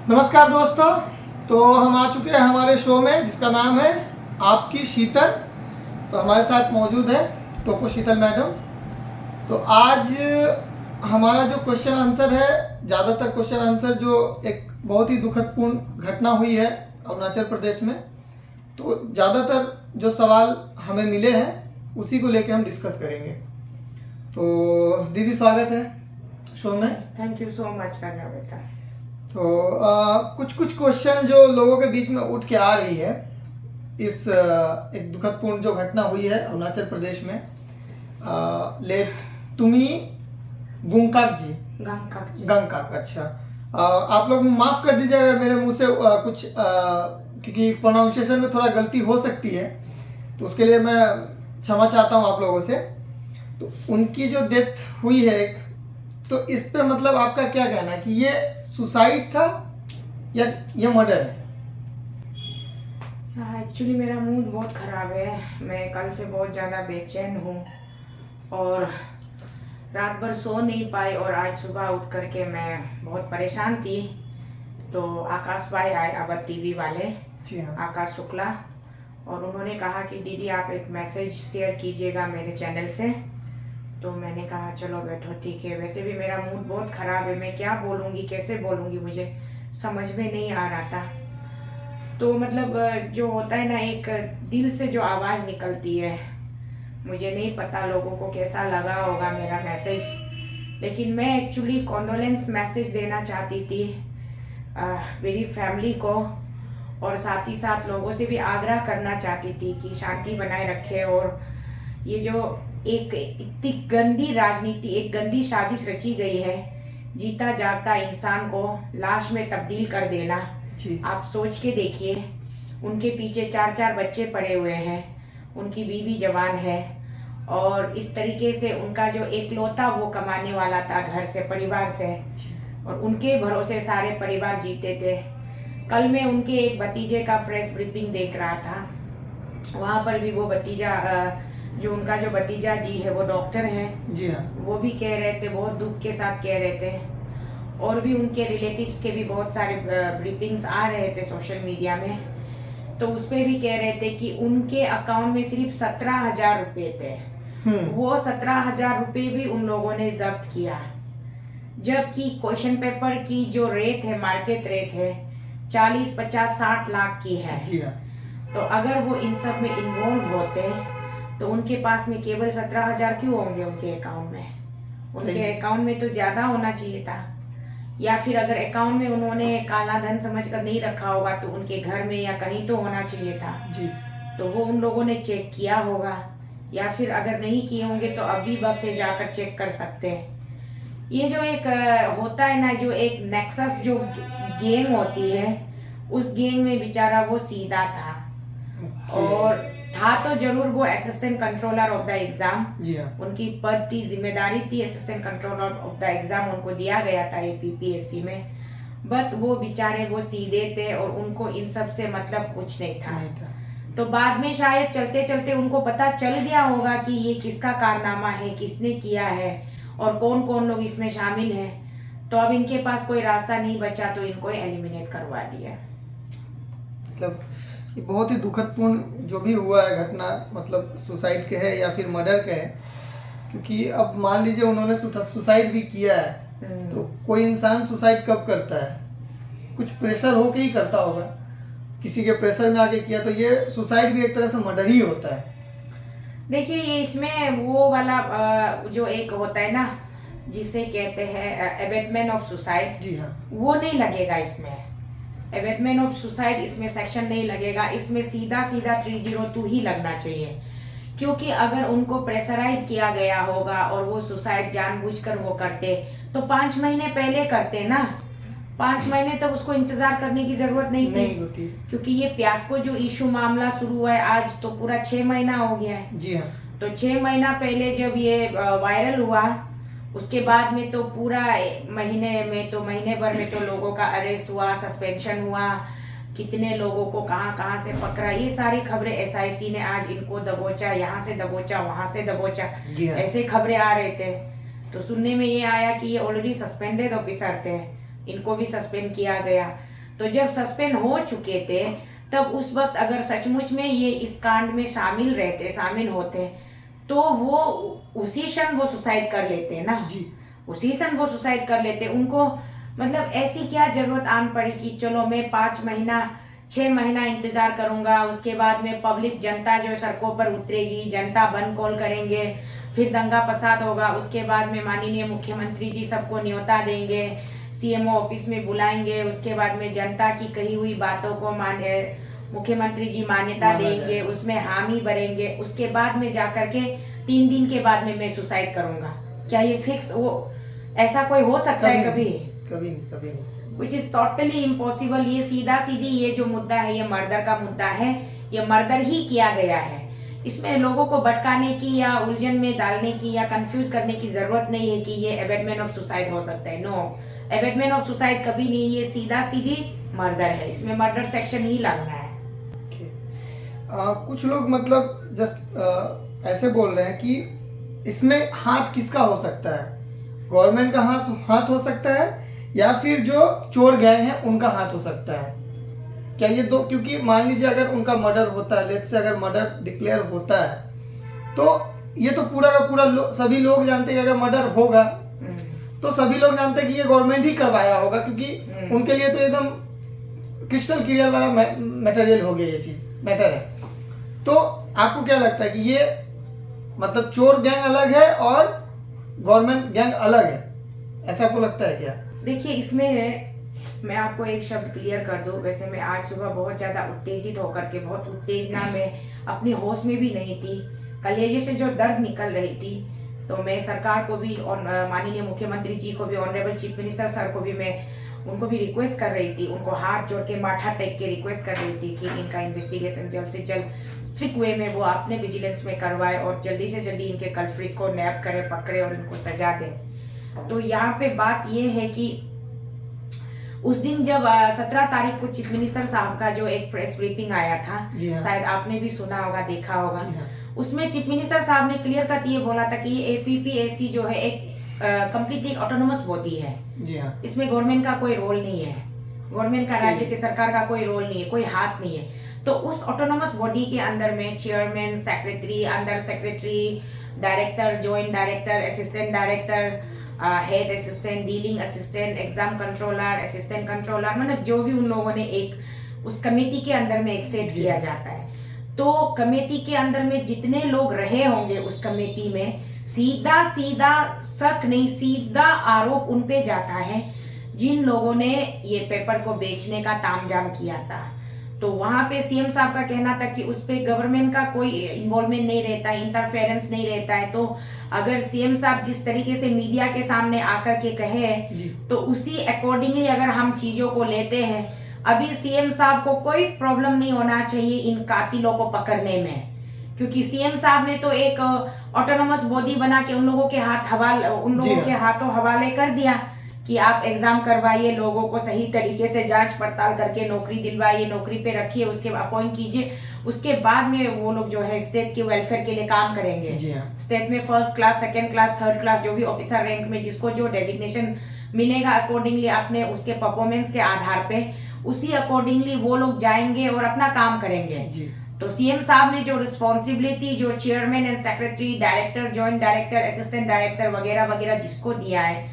नमस्कार दोस्तों, तो हम आ चुके हैं हमारे शो में जिसका नाम है आपकी शीतल। तो हमारे साथ मौजूद है टोको शीतल मैडम। तो आज हमारा जो क्वेश्चन आंसर है, ज़्यादातर क्वेश्चन आंसर जो एक बहुत ही दुखदपूर्ण घटना हुई है अरुणाचल प्रदेश में, तो ज़्यादातर जो सवाल हमें मिले हैं उसी को लेके हम डिस्कस करेंगे। तो दीदी स्वागत है शो में। थैंक यू सो मच करना बेटा। तो कुछ क्वेश्चन जो लोगों के बीच में उठ के आ रही है इस एक दुखदपूर्ण जो घटना हुई है अरुणाचल प्रदेश में, लेट तुमी गुंगकाक जी। गंगकाक, अच्छा। आप लोग माफ़ कर दीजिएगा मेरे मुंह से कुछ क्योंकि प्रोनाउंसिएशन में थोड़ा गलती हो सकती है, तो उसके लिए मैं क्षमा चाहता हूँ आप लोगों से। तो उनकी जो डेथ हुई है एक, तो इस पे मतलब आपका क्या कहना है कि ये सुसाइड था या ये मर्डर है? एक्चुअली मेरा मूड बहुत ख़राब है। मैं कल से बहुत ज़्यादा बेचैन हूँ और रात भर सो नहीं पाई, और आज सुबह उठ करके मैं बहुत परेशान थी। तो आकाश भाई आए, अब टीवी वाले, जी हाँ। आकाश शुक्ला, और उन्होंने कहा कि दीदी आप एक मैसेज शेयर कीजिएगा मेरे चैनल से। तो मैंने कहा चलो बैठो, ठीक है। वैसे भी मेरा मूड बहुत ख़राब है, मैं क्या बोलूँगी कैसे बोलूँगी मुझे समझ में नहीं आ रहा था। तो मतलब जो होता है ना, एक दिल से जो आवाज़ निकलती है, मुझे नहीं पता लोगों को कैसा लगा होगा मेरा मैसेज, लेकिन मैं एक्चुअली कॉन्डोलेंस मैसेज देना चाहती थी मेरी फैमिली को, और साथ ही साथ लोगों से भी आग्रह करना चाहती थी कि शांति बनाए रखे। और ये जो एक इतनी गंदी राजनीति, एक गंदी साजिश रची गई है, जीता जागता इंसान को लाश में तब्दील कर देना। आप सोच के देखिए, उनके पीछे 4-4 बच्चे पड़े हुए हैं, उनकी बीवी जवान है, और इस तरीके से उनका जो एकलौता वो कमाने वाला था घर से, परिवार से, और उनके भरोसे सारे परिवार जीते थे। कल मैं उनके एक भतीजे का प्रेस ब्रीफिंग देख रहा था, वहाँ पर भी वो भतीजा, जो उनका जो भतीजा जी है वो डॉक्टर हैं। जी हाँ। वो भी कह रहे थे, बहुत दुख के साथ कह रहे थे, और भी उनके रिलेटिव्स के भी बहुत सारे ब्रीफिंग्स आ रहे थे सोशल मीडिया में। तो उस पर भी कह रहे थे कि उनके अकाउंट में सिर्फ 17,000 रुपये थे। वो 17,000 रुपये भी उन लोगों ने जब्त किया, जबकि क्वेश्चन पेपर की जो रेट है, मार्केट रेट है 40, 50, 60 लाख की है। जी हाँ। तो अगर वो इन सब में इन्वॉल्व होते तो उनके पास में केवल 17,000 क्यों होंगे उनके अकाउंट में? उनके अकाउंट में तो ज़्यादा होना चाहिए था। या फिर अगर अकाउंट में उन्होंने काला धन समझकर नहीं रखा होगा तो उनके घर में या कहीं तो होना चाहिए था जी। तो वो उन लोगों ने चेक किया होगा, या फिर अगर नहीं किए होंगे तो अभी वक्त है जाकर चेक कर सकते हैं। ये जो एक होता है ना, जो एक नेक्सस जो गैंग होती है, उस गैंग में बेचारा वो सीधा था। और था तो जरूर वो assistant controller of the exam. जी हाँ। उनकी पद थी, जिम्मेदारी थी, assistant controller of the exam उनको दिया गया था APPSC में। बट वो बेचारे वो सीधे थे और उनको इन सब से मतलब कुछ नहीं था। तो बाद में शायद चलते चलते उनको पता चल गया होगा कि ये किसका कारनामा है, किसने किया है, और कौन कौन लोग इसमें शामिल हैं। तो अब इनके पास कोई रास्ता नहीं बचा, तो इनको एलिमिनेट करवा दिया। मतलब ये बहुत ही दुखदपूर्ण जो भी हुआ है घटना, मतलब सुसाइड के है या फिर मर्डर के है, क्योंकि अब मान लीजिए उन्होंने सुसाइड भी किया है, तो कोई इंसान सुसाइड कब करता है? कुछ प्रेशर होके ही करता होगा, किसी के प्रेशर में आके किया, तो ये सुसाइड भी एक तरह से मर्डर ही होता है। देखिए, ये इसमें वो वाला जो एक होता है ना, जिसे कहते हैं अबेटमेंट ऑफ सुसाइड, जी हाँ, वो नहीं लगेगा इसमें। अबेटमेंट ऑफ सुसाइड इसमें सेक्शन नहीं लगेगा, इसमें सीधा 302 ही लगना चाहिए। क्योंकि अगर उनको प्रेशराइज किया गया होगा और वो सुसाइड जानबूझकर वो करते, तो 5 महीने पहले करते ना, 5 महीने तक उसको इंतजार करने की जरूरत नहीं थी। नहीं होती। क्योंकि ये प्याज को जो इशू मामला शुरू हुआ है आज तो पूरा 6 महीना हो गया है। जी हाँ। तो 6 महीना पहले जब ये वायरल हुआ, उसके बाद में तो पूरा महीने भर में तो लोगों का अरेस्ट हुआ, सस्पेंशन हुआ, कितने लोगों को कहाँ कहाँ से पकड़ा, ये सारी खबरें एसआईसी ने आज इनको दबोचा, यहाँ से दबोचा, वहां से दबोचा, जी हाँ। ऐसे खबरें आ रहे थे। तो सुनने में ये आया कि ये ऑलरेडी सस्पेंडेड ऑफिसर थे, इनको भी सस्पेंड किया गया। तो जब सस्पेंड हो चुके थे तब उस वक्त अगर सचमुच में ये इस कांड में शामिल होते तो वो उसी क्षण वो सुसाइड कर लेते ना जी। उसी क्षण वो सुसाइड कर लेते। उनको मतलब ऐसी क्या जरूरत आन पड़ी कि चलो मैं 5 महीना 6 महीना इंतजार करूंगा, उसके बाद में पब्लिक जनता जो सड़कों पर उतरेगी, जनता बंद कॉल करेंगे, फिर दंगा फसाद होगा, उसके बाद में माननीय मुख्यमंत्री जी सबको न्योता देंगे, सीएमओ ऑफिस में बुलाएंगे, उसके बाद में जनता की कही हुई बातों को मुख्यमंत्री जी मान्यता देंगे, उसमें हामी भरेंगे, उसके बाद में जाकर के 3 दिन के बाद में मैं सुसाइड करूंगा। क्या ये फिक्स वो ऐसा कोई हो सकता है कभी? कभी नहीं, कभी नहीं। Which is totally impossible. ये सीधा सीधी ये जो मुद्दा है ये मर्डर का मुद्दा है, ये मर्डर ही किया गया है। इसमें लोगों को भटकाने की या उलझन में डालने की या कंफ्यूज करने की जरूरत नहीं है कि ये एबेटमेंट ऑफ सुसाइड हो सकता है। नो, एबेटमेंट ऑफ सुसाइड कभी नहीं, ये सीधा सीधी मर्डर है, इसमें मर्डर सेक्शन ही लगना है। कुछ लोग मतलब जस्ट ऐसे बोल रहे हैं कि इसमें हाथ किसका हो सकता है, गवर्नमेंट का हाथ हो सकता है या फिर जो चोर गैंग है उनका हाथ हो सकता है। क्या ये दो, क्योंकि मान लीजिए अगर उनका मर्डर होता है, लेट्स से अगर मर्डर डिक्लेयर होता है तो ये तो पूरा का पूरा सभी लोग जानते हैं कि अगर मर्डर होगा तो सभी लोग जानते हैं कि ये गवर्नमेंट ही करवाया होगा, क्योंकि उनके लिए तो एकदम क्रिस्टल क्लियर वाला मटेरियल हो गया, ये चीज मैटर है। तो आपको क्या लगता है कि ये मतलब चोर गैंग अलग है और गवर्नमेंट गैंग अलग है, ऐसा आपको लगता है क्या? देखिए, इसमें मैं आपको एक शब्द क्लियर कर दूं। वैसे मैं आज सुबह बहुत ज़्यादा उत्तेजित होकर के, बहुत उत्तेजना में, अपनी होश में भी नहीं थी, कलेजे से जो दर्द निकल रही थी, तो मैं सरकार को भी और माननीय मुख्यमंत्री जी को भी, ऑनरेबल चीफ मिनिस्टर सर को भी मैं उनको भी रिक्वेस्ट कर रही थी, उनको हाथ जोड़ के माथा टेक के रिक्वेस्ट कर रही थी कि इनका इन्वेस्टिगेशन जल्द से जल्द स्ट्रिक्ट वे में वो अपने विजिलेंस में करवाए और जल्दी से जल्दी इनके कल्प्रिट को नैप करे, पकड़े और इनको सजा दे। तो यहाँ पे बात ये है कि उस दिन जब 17 तारीख को चीफ मिनिस्टर साहब का जो एक प्रेस ब्रीफिंग आया था, शायद आपने भी सुना होगा, देखा होगा, उसमें चीफ मिनिस्टर साहब ने क्लियर कट ये बोला था कि ये APPAC जो है एक कंप्लीटली ऑटोनोमस बॉडी है। जी हाँ। इसमें गवर्नमेंट का कोई रोल नहीं है, गवर्नमेंट का, राज्य की सरकार का कोई रोल नहीं है, कोई हाथ नहीं है। तो उस ऑटोनोमस बॉडी के अंदर में chairman, secretary, under secretary, director, joint director, assistant director, head assistant, dealing assistant, exam controller, assistant controller, मतलब जो भी उन लोगों ने एक उस कमेटी के अंदर में एक सेट किया जाता है। तो कमेटी के अंदर में जितने लोग रहे होंगे उस कमेटी में, सीधा सीधा शक नहीं, सीधा आरोप उन पे जाता है जिन लोगों ने ये पेपर को बेचने का तामझाम किया था। तो वहां पे सीएम साहब का कहना था कि उस पे गवर्नमेंट का कोई इन्वॉल्वमेंट नहीं रहता, इंटरफेरेंस नहीं रहता है। तो अगर सीएम साहब जिस तरीके से मीडिया के सामने आकर के कहे तो उसी अकॉर्डिंगली अगर हम चीजों को लेते हैं, अभी सीएम साहब को कोई प्रॉब्लम नहीं होना चाहिए इन कातिलों को पकड़ने में, क्योंकि सीएम साहब ने तो एक ऑटोनोमस बॉडी बना के उन लोगों के हाथों हवाले कर दिया कि आप एग्जाम करवाइए, लोगों को सही तरीके से जांच पड़ताल करके नौकरी दिलवाइए, नौकरी पे रखिए, उसके अपॉइंट कीजिए, उसके बाद में वो लोग जो है स्टेट के वेलफेयर के लिए काम करेंगे। स्टेट में 1st class, 2nd class, 3rd class जो भी ऑफिसर रैंक में जिसको जो डेजिग्नेशन मिलेगा, अकॉर्डिंगली अपने उसके परफॉर्मेंस के आधार पे उसी अकॉर्डिंगली वो लोग जाएंगे और अपना काम करेंगे। तो सीएम साहब ने जो रिस्पॉन्सिबिलिटी जो chairman and secretary, director, joint director, assistant director वगैरह वगैरह जिसको दिया है,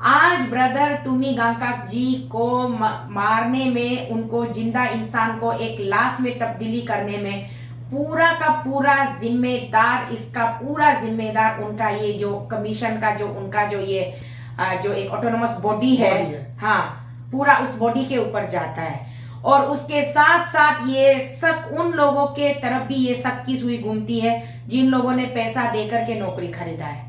आज ब्रदर तुमी गांकाक जी को मारने में, उनको जिंदा इंसान को एक लाश में तब्दीली करने में पूरा का पूरा जिम्मेदार, इसका पूरा जिम्मेदार उनका ये जो कमीशन का जो उनका जो ये जो एक ऑटोनोमस बॉडी है, हाँ, पूरा उस बॉडी के ऊपर जाता है। और उसके साथ साथ ये शक उन लोगों के तरफ भी ये शक की सुई घूमती है जिन लोगों ने पैसा देकर के नौकरी खरीदा है,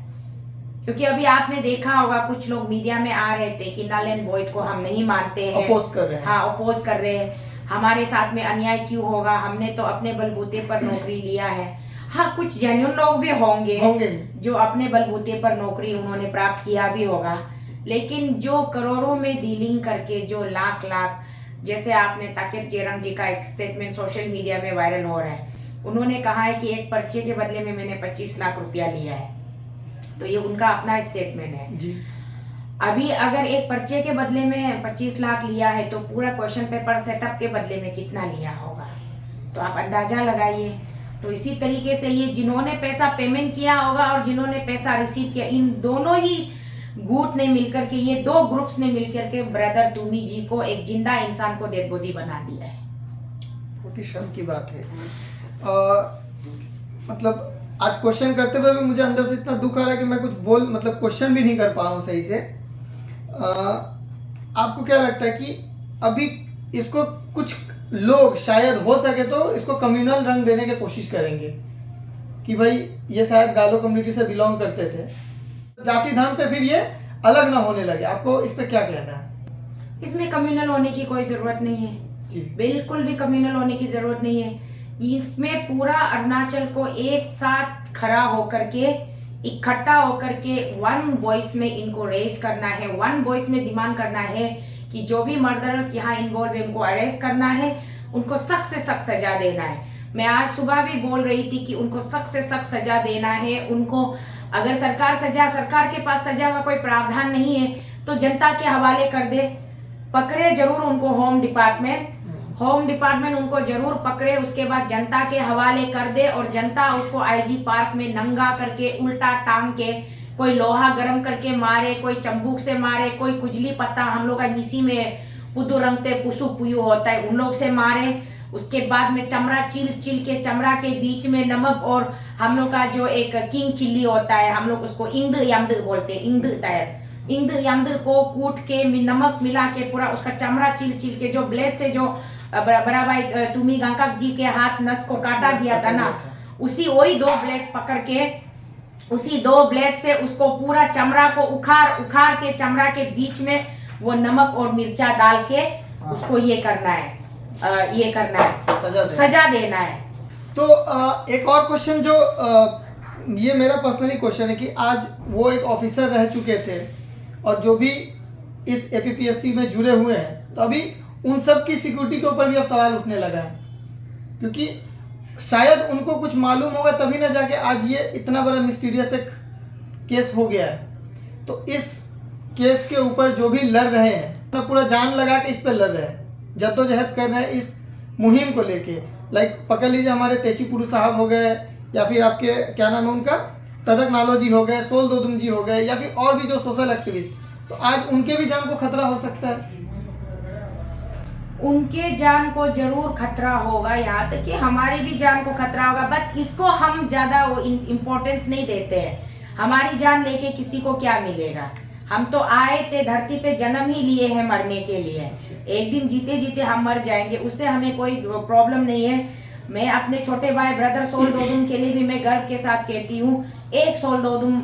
क्योंकि अभी आपने देखा होगा कुछ लोग मीडिया में आ रहे थे कि नल एंड वॉइड को हम नहीं मानते हैं, अपोज कर रहे हैं। हाँ अपोज कर रहे हैं, हमारे साथ में अन्याय क्यों होगा, हमने तो अपने बलबूते पर नौकरी लिया है। हाँ कुछ जेन्युइन लोग भी होंगे जो अपने बलबूते पर नौकरी उन्होंने प्राप्त किया भी होगा, लेकिन जो करोड़ों में डीलिंग करके जो लाख लाख, जैसे आपने ताकिब जेरंग जी का एक स्टेटमेंट सोशल मीडिया में वायरल हो रहा है, उन्होंने कहा है कि एक पर्चे के बदले में मैंने 25 लाख रुपया लिया है, तो ये उनका अपना स्टेटमेंट है जी। अभी अगर एक पर्चे के बदले में 25 लाख लिया है तो पूरा क्वेश्चन पेपर सेटअप के बदले में कितना लिया होगा, तो आप अंदाजा लगाइए। तो इसी तरीके से ये जिन्होंने पैसा पेमेंट किया होगा और जिन्होंने पैसा रिसीव किया, इन दोनों ही गुट ने मिलकर के, ये दो ग्रुप्स ने मिलकर के ब्रदर टूमी जी को एक जिंदा इंसान को डेड बॉडी बना दिया है। बहुत ही शर्म की बात है। मतलब आज क्वेश्चन करते हुए भी मुझे अंदर से इतना दुख आ रहा है कि मैं कुछ मतलब क्वेश्चन भी नहीं कर पा रहा हूँ सही से। आपको क्या लगता है कि अभी इसको कुछ लोग शायद हो सके तो इसको कम्युनल रंग देने की कोशिश करेंगे कि भाई ये शायद गालो कम्युनिटी से बिलोंग करते थे, जाति धर्म पे फिर ये अलग ना होने लगे। आपको इस पे क्या कहना है? इसमें कम्युनल होने की कोई जरूरत नहीं है जी। बिल्कुल भी कम्युनल होने की जरूरत नहीं है। इसमें पूरा अरुणाचल को एक साथ खड़ा होकर के, इकट्ठा होकर के वन वॉइस में इनको रेज करना है, वन वॉइस में डिमांड करना है कि जो भी मर्डरर्स यहाँ इन्वॉल्व है उनको अरेस्ट करना है, उनको सख्त से सख्त सजा देना है। मैं आज सुबह भी बोल रही थी कि उनको सख्त से सख्त सजा देना है। उनको अगर सरकार के पास सजा का कोई प्रावधान नहीं है तो जनता के हवाले कर दे, पकड़े जरूर उनको होम डिपार्टमेंट उनको जरूर पकड़े, उसके बाद जनता के हवाले कर दे और जनता उसको आईजी पार्क में नंगा करके उल्टा टांग के, कोई लोहा गरम करके मारे, कोई चंबुक से मारे, कोई कुजली पत्ता हम लोग का इसी में पुदू रंगते पुसु पुयु होता है उन लोग से मारे। उसके बाद में चमड़ा चिल के चमड़ा के बीच में नमक और हम लोग का जो एक किंग चिल्ली होता है, हम लोग उसको इंद यमद बोलते हैं, इंद यमद को कूट के नमक मिला के पूरा उसका चमड़ा चिल के, जो ब्लेड से जो बड़ा भाई टूमी गंगकक जी के हाथ नस को काटा दिया था ना, वही दो ब्लेड पकड़ के, उसी दो ब्लेड से उसको पूरा चमड़ा को उखाड़ के चमड़ा के बीच में वो नमक और मिर्चा डाल के उसको ये करना है, सजा देना है। तो एक और क्वेश्चन जो ये मेरा पर्सनली क्वेश्चन है कि आज वो एक ऑफिसर रह चुके थे और जो भी इस एपीपीएससी में जुड़े हुए हैं, तो अभी उन सब की सिक्योरिटी के ऊपर भी अब सवाल उठने लगा है, क्योंकि शायद उनको कुछ मालूम होगा तभी ना जाके आज ये इतना बड़ा मिस्टीरियस एक केस हो गया है। तो इस केस के ऊपर जो भी लड़ रहे हैं, अपना पूरा जान लगा के इस पर लड़ रहे हैं, जद्दोजहद कर रहे हैं इस मुहिम को लेके। लाइक पकड़ लीजिए हमारे तेची पुरु साहब हो गए, या फिर आपके क्या नाम है उनका, तदक नालोजी हो गए, सोल दोदुम जी हो गए, या फिर और भी जो सोशल एक्टिविस्ट, तो आज उनके भी जान को खतरा हो सकता है। उनके जान को जरूर खतरा होगा, यहाँ तक कि हमारी भी जान को खतरा होगा, बट इसको हम ज्यादा इम्पोर्टेंस नहीं देते हैं। हमारी जान लेके किसी को क्या मिलेगा? हम तो आए थे धरती पे, जन्म ही लिए हैं मरने के लिए, एक दिन जीते जीते हम मर जाएंगे, उससे हमें कोई प्रॉब्लम नहीं है। मैं अपने छोटे भाई ब्रदर सोल दोदुम के लिए भी मैं गर्व के साथ कहती हूँ, एक सोल दोदुम,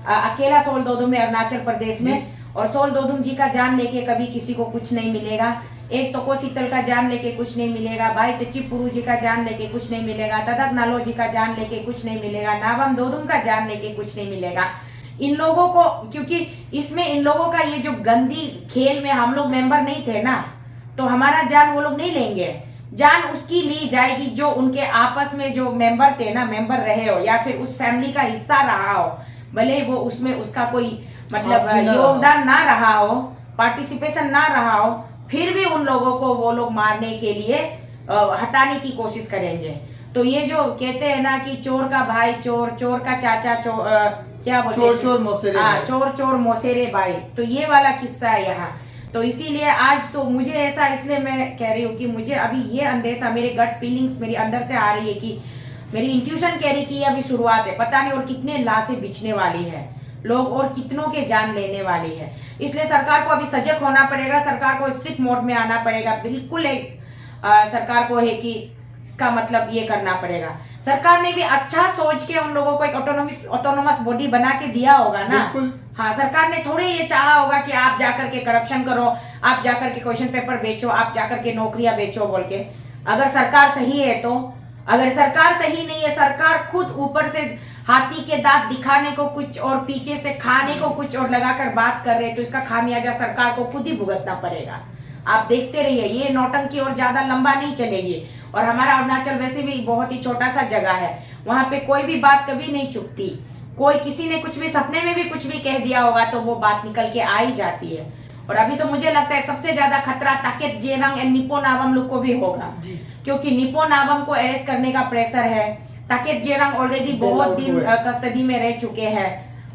अकेला सोल दोदुम है अरुणाचल प्रदेश में, और सोल दोदुम जी का जान लेके कभी किसी को कुछ नहीं मिलेगा। एक तोको शीतल का जान लेके कुछ नहीं मिलेगा, भाई तेची पुरु जी का जान लेके कुछ नहीं मिलेगा, तदक नालो जी का जान लेके कुछ नहीं मिलेगा, नाबम दोदुम का जान लेके कुछ नहीं मिलेगा। इन लोगों को, क्योंकि इसमें इन लोगों का ये जो गंदी खेल में हम लोग मेंबर नहीं थे ना, तो हमारा जान वो लोग नहीं लेंगे। जान उसकी ली जाएगी जो उनके आपस में जो मेंबर थे ना, मेंबर रहे हो या फिर उस फैमिली का हिस्सा रहा हो, भले वो उसमें उसका कोई मतलब योगदान ना रहा हो, पार्टिसिपेशन ना रहा हो, फिर भी उन लोगों को वो लोग मारने के लिए हटाने की कोशिश करेंगे। तो ये जो कहते हैं ना कि चोर का भाई चोर, चोर का चाचा चोर, क्या बोलते हैं, चोर मोसेरे, चोर मोसेरे भाई, तो ये वाला किस्सा है यहाँ। तो इसीलिए आज तो मुझे ऐसा, इसलिए मैं कह रही हूँ कि मुझे अभी ये अंदेशा, मेरे गट फीलिंग्स मेरी अंदर से आ रही है कि मेरी इंट्यूशन कह रही कि ये अभी शुरुआत है, पता नहीं और कितने लाशें बिछने वाली है लोग और कितनों के जान लेने वाली है। इसलिए सरकार को अभी सजग होना पड़ेगा, सरकार को स्ट्रिक्ट मोड में आना पड़ेगा। बिल्कुल एक सरकार को है कि इसका मतलब ये करना पड़ेगा। सरकार ने भी अच्छा सोच के उन लोगों को एक ऑटोनोमस बॉडी बना के दिया होगा ना। हाँ, सरकार ने थोड़े ये चाहा होगा कि आप जाकर के करप्शन करो, आप जाकर के क्वेश्चन पेपर बेचो, आप जाकर के नौकरियां बेचो बोल के। अगर सरकार सही है तो, अगर सरकार सही नहीं है, सरकार खुद ऊपर से हाथी के दांत दिखाने को कुछ और पीछे से खाने को कुछ और लगाकर बात कर रहे, तो इसका खामियाजा सरकार को खुद ही भुगतना पड़ेगा। आप देखते रहिए, ये नौटंकी और ज्यादा लंबा नहीं चलेगी। और हमारा अरुणाचल वैसे भी बहुत ही छोटा सा जगह है, वहां पे कोई भी बात कभी नहीं चुपती। कोई किसी ने कुछ भी सपने में भी कुछ भी कह दिया होगा तो वो बात निकल के आ ही जाती है। और अभी तो मुझे लगता है सबसे ज्यादा खतरा ताकेत जेरंग एंड निपो नाबम लोग को भी होगा, क्योंकि निपो नाबम को अरेस्ट करने का प्रेशर है। ताकेत जेरंग ऑलरेडी बहुत दिन कस्टडी में रह चुके हैं,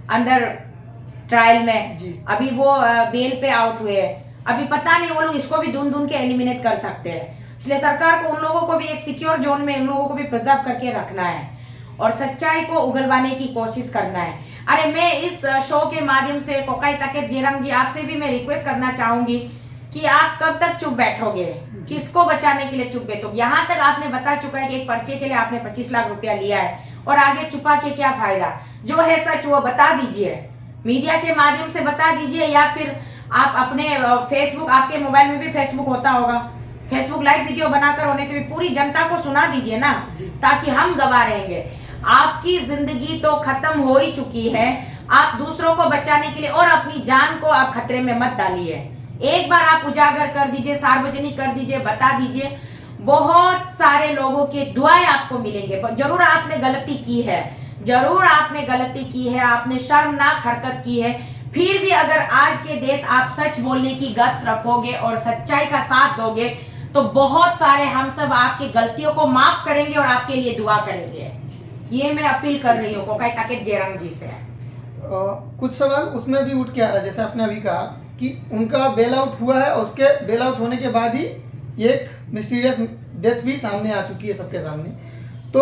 अंडर ट्रायल में। अभी वो बेल पे आउट हुए हैं। अभी पता नहीं वो लोग इसको भी ढूंढ के एलिमिनेट कर सकते हैं। इसलिए सरकार को उन लोगों को भी एक सिक्योर जोन में उन लोगों को भी प्रिजर्व करके रखना है और सच्चाई को उगलवाने की कोशिश करना है। अरे मैं इस शो के माध्यम से कोकाई ताकेत जेरंग जी, आपसे भी मैं रिक्वेस्ट करना चाहूंगी कि आप कब तक चुप बैठोगे, किसको बचाने के लिए चुप बैठोगे। यहाँ तक आपने बता चुका है कि एक पर्चे के लिए आपने 25 लाख रुपया लिया है, और आगे छुपा के क्या फायदा। जो है सच वो बता दीजिए, मीडिया के माध्यम से बता दीजिए, या फिर आप अपने फेसबुक, आपके मोबाइल में भी फेसबुक होता होगा, फेसबुक लाइव वीडियो बनाकर होने से भी पूरी जनता को सुना दीजिए ना, ताकि हम गवाह रहेंगे। आपकी जिंदगी तो खत्म हो ही चुकी है, आप दूसरों को बचाने के लिए और अपनी जान को आप खतरे में मत डालिए। एक बार आप उजागर कर दीजिए, सार्वजनिक कर दीजिए, बता दीजिए, बहुत सारे लोगों के दुआएं आपको मिलेंगे। जरूर आपने गलती की है, जरूर आपने गलती की है, आपने शर्मनाक हरकत की है, फिर भी अगर आज के डेट आप सच बोलने की गट्स रखोगे और सच्चाई का साथ दोगे, तो बहुत सारे हम सब आपकी गलतियों को माफ करेंगे और आपके लिए दुआ करेंगे। ये मैं अपील कर रही हूँ कोकाई ताकेत जेरंग जी से। कुछ सवाल उसमें भी उठ के आ रहा है, जैसे आपने अभी कहा कि उनका बेल आउट हुआ है और उसके बेल आउट होने के बाद ही एक मिस्टीरियस डेथ भी सामने आ चुकी है सबके सामने। तो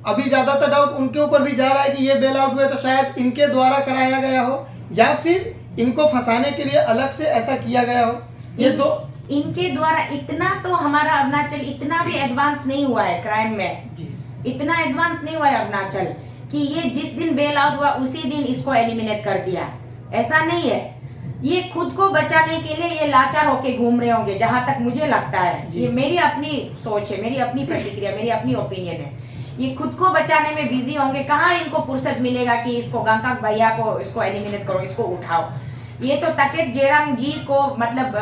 अभी ज़्यादातर डाउट उनके ऊपर भी जा रहा है कि ये बेल आउट हुए तो शायद इनके द्वारा कराया गया हो, या फिर इनको फंसाने के लिए अलग से ऐसा किया गया हो। ये दो इनके द्वारा, इतना तो हमारा अरुणाचल इतना भी एडवांस नहीं हुआ है क्राइम में जी। इतना एडवांस नहीं हुआ है अरुणाचल कि ये जिस दिन बेल आउट हुआ उसी दिन इसको एलिमिनेट कर दिया, ऐसा नहीं है। ये खुद को बचाने के लिए ये लाचार होके घूम रहे होंगे, जहां तक मुझे लगता है। ये मेरी अपनी सोच है, मेरी अपनी प्रतिक्रिया, मेरी अपनी ओपिनियन है। ये खुद को बचाने में बिजी होंगे, कहाँ इनको फुर्सत मिलेगा कि इसको गंगकाक भैया को इसको एलिमिनेट करो, इसको उठाओ। ये तो ताकेत जेरंग जी को मतलब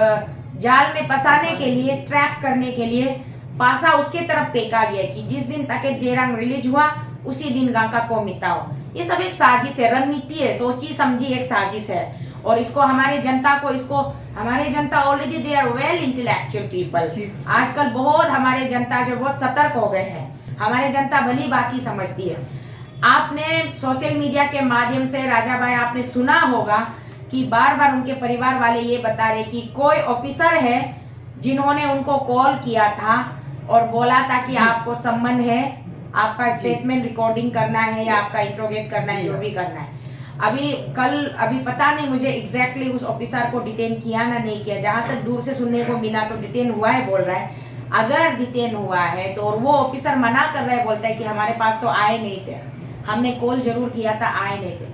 जाल में फंसाने के लिए, ट्रैप करने के लिए पासा उसके तरफ फेंका गया कि जिस दिन ताकेत जेरंग रिलीज हुआ उसी दिन गंगकाक को मिटाओ। ये सब एक साजिश है, रणनीति है, सोची समझी एक साजिश है। और इसको हमारे जनता को, इसको हमारे जनता already they are well intellectual people. आजकल बहुत हमारे जनता जो बहुत सतर्क हो गए हैं, हमारे जनता भली बात ही समझती है। आपने सोशल मीडिया के माध्यम से राजा भाई आपने सुना होगा कि बार बार उनके परिवार वाले ये बता रहे कि कोई ऑफिसर है जिन्होंने उनको कॉल किया था और बोला था कि आपको सम्मन है, आपका स्टेटमेंट रिकॉर्डिंग करना है या आपका इंट्रोगेट करना है, जो भी करना है। अभी पता नहीं मुझे एग्जैक्टली उस ऑफिसर को डिटेन किया ना नहीं किया, जहां तक दूर से सुनने को मिला तो डिटेन हुआ है बोल रहा है। अगर डिटेन हुआ है तो, और वो ऑफिसर मना कर रहा है, बोलता है कि हमारे पास तो आए नहीं थे, हमने कॉल जरूर किया था, आए नहीं थे।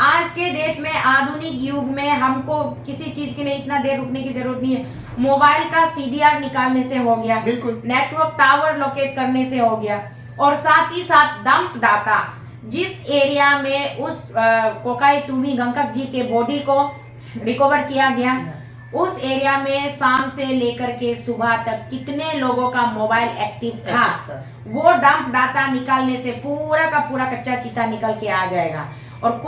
आज के डेट में, आधुनिक युग में, हमको किसी चीज के लिए इतना देर रुकने की जरूरत नहीं है। मोबाइल का CDR निकालने से हो गया, नेटवर्क टावर लोकेट करने से हो गया, और साथ ही साथ डंप डाटा, जिस एरिया में उस कोकाई तुमी गंगकाक जी के बॉडी को रिकवर किया गया, उस एरिया में शाम से लेकर के सुबह तक कितने लोगों का मोबाइल एक्टिव था, वो डंप डाटा निकालने से पूरा का पूरा कच्चा चीता निकल के आ जाएगा। और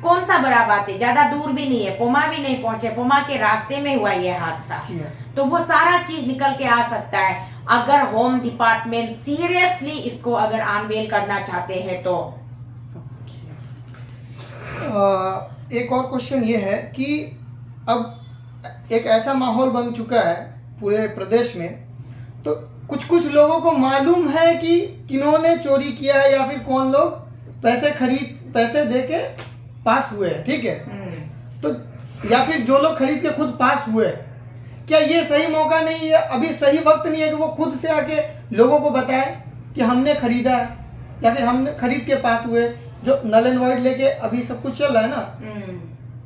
कौन सा बड़ा बात है, ज्यादा दूर भी नहीं है, पोमा भी नहीं पहुंचे, पोमा के रास्ते में हुआ ये हादसा, तो वो सारा चीज निकल के आ सकता है अगर होम डिपार्टमेंट सीरियसली इसको अगर अनवेल करना चाहते हैं तो। एक और क्वेश्चन ये है कि अब एक ऐसा माहौल बन चुका है पूरे प्रदेश में, तो कुछ लोगों को मालूम है कि किन्होंने चोरी किया है या फिर कौन लोग पैसे दे के पास हुए हैं, ठीक है, तो या फिर जो लोग खरीद के खुद पास हुए, क्या ये सही मौका नहीं है, अभी सही वक्त नहीं है कि वो खुद से आके लोगों को बताए कि हमने खरीदा है या फिर हमने खरीद के पास हुए, जो नल एंड वॉइड लेके अभी सब कुछ चल रहा है ना,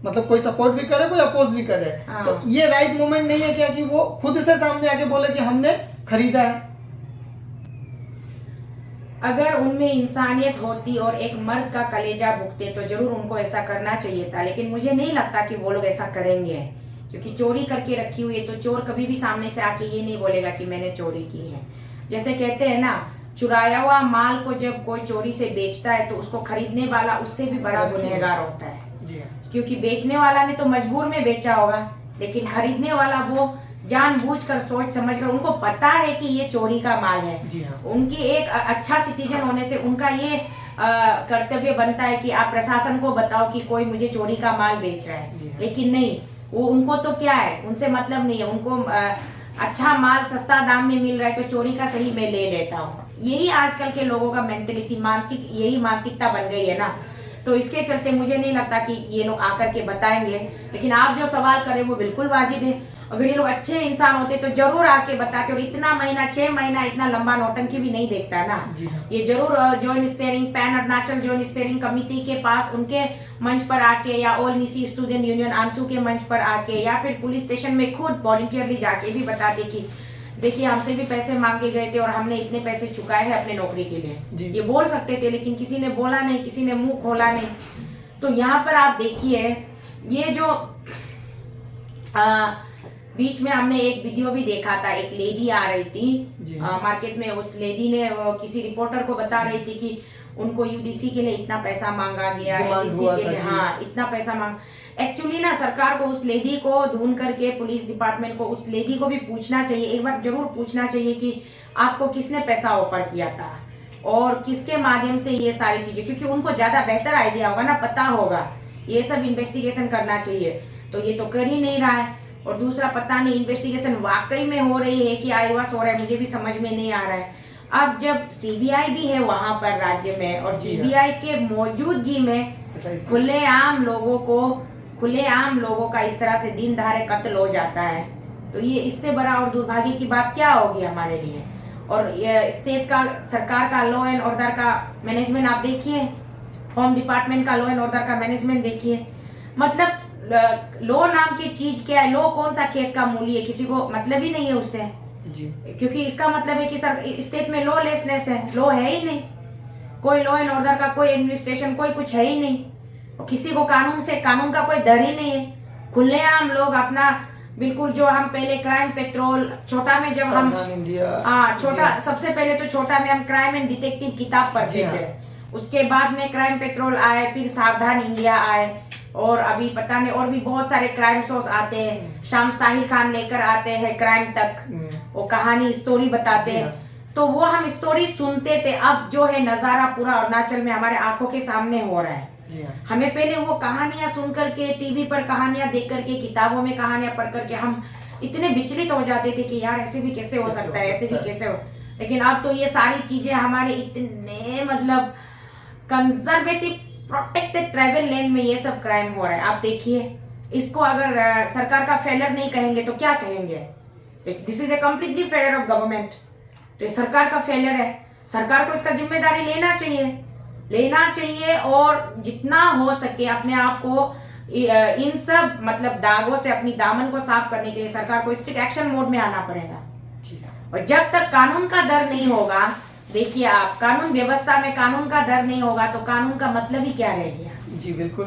मतलब कोई सपोर्ट भी करे कोई अपोज भी करे, हाँ। तो ये राइट मोमेंट नहीं है क्या कि वो खुद से सामने आके बोले कि हमने खरीदा है? अगर उनमें इंसानियत होती और एक मर्द का कलेजा भुगते तो जरूर उनको ऐसा करना चाहिए था, लेकिन मुझे नहीं लगता कि वो लोग ऐसा करेंगे, क्योंकि चोरी करके रखी हुई है तो चोर कभी भी सामने से आके ये नहीं बोलेगा कि मैंने चोरी की है। जैसे कहते हैं ना, चुराया हुआ माल को जब कोई चोरी से बेचता है तो उसको खरीदने वाला उससे भी बड़ा गुनहगार होता है, क्योंकि बेचने वाला ने तो मजबूर में बेचा होगा, लेकिन खरीदने वाला वो जानबूझकर सोच समझकर, उनको पता है कि ये चोरी का माल है। उनकी एक अच्छा सिटीजन होने से उनका ये कर्तव्य बनता है कि आप प्रशासन को बताओ कि कोई मुझे चोरी का माल बेच रहा है, लेकिन नहीं, वो उनको तो क्या है, उनसे मतलब नहीं है, उनको अच्छा माल सस्ता दाम में मिल रहा है तो चोरी का सही मैं ले लेता हूँ। यही आजकल के लोगों का मेंटेलिटी, यही मानसिकता बन गई है ना, तो इसके चलते मुझे नहीं लगता कि ये लोग आकर के बताएंगे। लेकिन आप जो सवाल करें वो बिल्कुल वाजिब है, अगर ये लोग अच्छे इंसान होते तो जरूर आके बताते, और इतना महीना 6 महीना इतना लंबा नौटंकी भी नहीं देखता ना। ये जरूर joint steering pan Arunachal joint steering committee के पास उनके मंच पर आके, या ऑल निसी स्टूडेंट यूनियन आंसू के मंच पर आके, या फिर पुलिस स्टेशन में खुद वॉलंटियरली जाके भी बताते कि देखिए हमसे भी पैसे मांगे गए थे और हमने इतने पैसे चुकाए हैं अपने नौकरी के लिए, ये बोल सकते थे, लेकिन किसी ने बोला नहीं, किसी ने मुंह खोला नहीं। तो यहाँ पर आप देखिए, ये जो बीच में हमने एक वीडियो भी देखा था, एक लेडी आ रही थी मार्केट में, उस लेडी ने किसी रिपोर्टर को बता रही थी कि उनको यूडीसी के लिए इतना पैसा मांगा गया है, यूडीसी के लिए हाँ इतना पैसा मांग। एक्चुअली ना सरकार को उस लेडी को ढूंढ करके, पुलिस डिपार्टमेंट को उस लेडी को भी पूछना चाहिए, एक बार जरूर पूछना चाहिए कि आपको किसने पैसा ऑफर किया था और किसके माध्यम से ये सारी चीजें, क्योंकि उनको ज्यादा बेहतर आइडिया होगा ना, पता होगा, ये सब इन्वेस्टिगेशन करना चाहिए, तो ये तो कर ही नहीं रहा है। और दूसरा, पता नहीं इन्वेस्टिगेशन वाकई में हो रही है कि आईवास हो रहा है, मुझे भी समझ में नहीं आ रहा है। अब जब सीबीआई भी है वहां पर राज्य में, और सीबीआई के मौजूदगी में खुलेआम लोगों का इस तरह से दिन दहाड़े कत्ल हो जाता है, तो ये इससे बड़ा और दुर्भाग्य की बात क्या होगी हमारे लिए। और स्टेट का, सरकार का लॉ एंड ऑर्डर का मैनेजमेंट आप देखिए, होम डिपार्टमेंट का लॉ एंड ऑर्डर का मैनेजमेंट देखिए, मतलब लॉ नाम की चीज क्या है, लॉ कौन सा खेत का मूली है, किसी को मतलब ही नहीं है उससे जी। क्योंकि इसका मतलब है कि स्टेट में लॉलेसनेस है, लॉ है ही नहीं, कोई लॉ एंड ऑर्डर का, कोई एडमिनिस्ट्रेशन, कोई कुछ है ही नहीं, और किसी को कानून का कोई डर ही नहीं है। खुलेआम लोग अपना बिल्कुल, जो हम पहले क्राइम पेट्रोल छोटा में, जब हम छोटा, सबसे पहले तो छोटा में हम क्राइम एंड डिटेक्टिव किताब पढ़ते थे, उसके बाद में क्राइम पेट्रोल आए, फिर सावधान इंडिया आए, और अभी पता नहीं और भी बहुत सारे क्राइम शोज आते हैं, शाम ताहिर खान लेकर आते हैं क्राइम तक, वो कहानी स्टोरी बताते हैं, तो वो हम स्टोरी सुनते थे। अब जो है नजारा पूरा अरुणाचल में हमारे आंखों के सामने हो रहा है। हमें पहले वो कहानियां सुन करके, टीवी पर कहानियां देख करके, किताबों में कहानियां पढ़ करके हम इतने विचलित हो जाते थे कि यार ऐसे भी कैसे हो सकता है, ऐसे भी कैसे हो। लेकिन अब तो ये सारी चीजें हमारे इतने मतलब कंजर्वेटिव प्रोटेक्टेड ट्राइबल लैंड में ये सब क्राइम हो रहा है। आप देखिए, इसको अगर सरकार का फेलर नहीं कहेंगे तो क्या कहेंगे? This is a completely failure of government. तो ये सरकार का फेलर है, सरकार को इसका जिम्मेदारी लेना चाहिए और जितना हो सके अपने आप को इन सब मतलब दागों से अपनी दामन को साफ करने के लिए सरकार को स्ट्रिक्ट एक्शन मोड में आना पड़ेगा। और जब तक कानून का डर नहीं होगा, देखिए आप, कानून व्यवस्था में कानून का डर नहीं होगा तो कानून का मतलब ही क्या रह गया। जी बिल्कुल।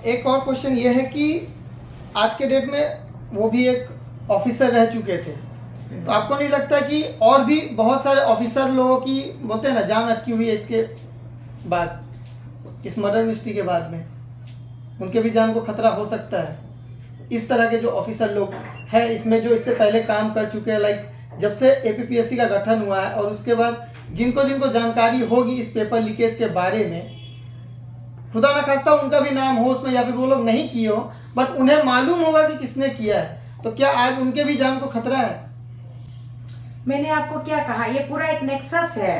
एक और क्वेश्चन ये है कि आज के डेट में वो भी एक ऑफिसर रह चुके थे, तो आपको नहीं लगता कि और भी बहुत सारे ऑफिसर लोगों की, बोलते हैं ना, जान अटकी हुई है इसके बाद, इस मर्डर मिस्ट्री के बाद में उनके भी जान को खतरा हो सकता है? इस तरह के जो ऑफिसर लोग हैं इसमें, जो इससे पहले काम कर चुके हैं, लाइक जब से एपीपीएससी का गठन हुआ है और उसके बाद जिनको जिनको जानकारी होगी इस पेपर लीकेज के बारे में, खुदा न खास्ता उनका भी नाम हो उसमें, या फिर वो लोग नहीं किए हो बट उन्हें मालूम होगा कि किसने किया है, तो क्या आज उनके भी जान को खतरा है? मैंने आपको क्या कहा, ये पूरा एक नेक्सस है,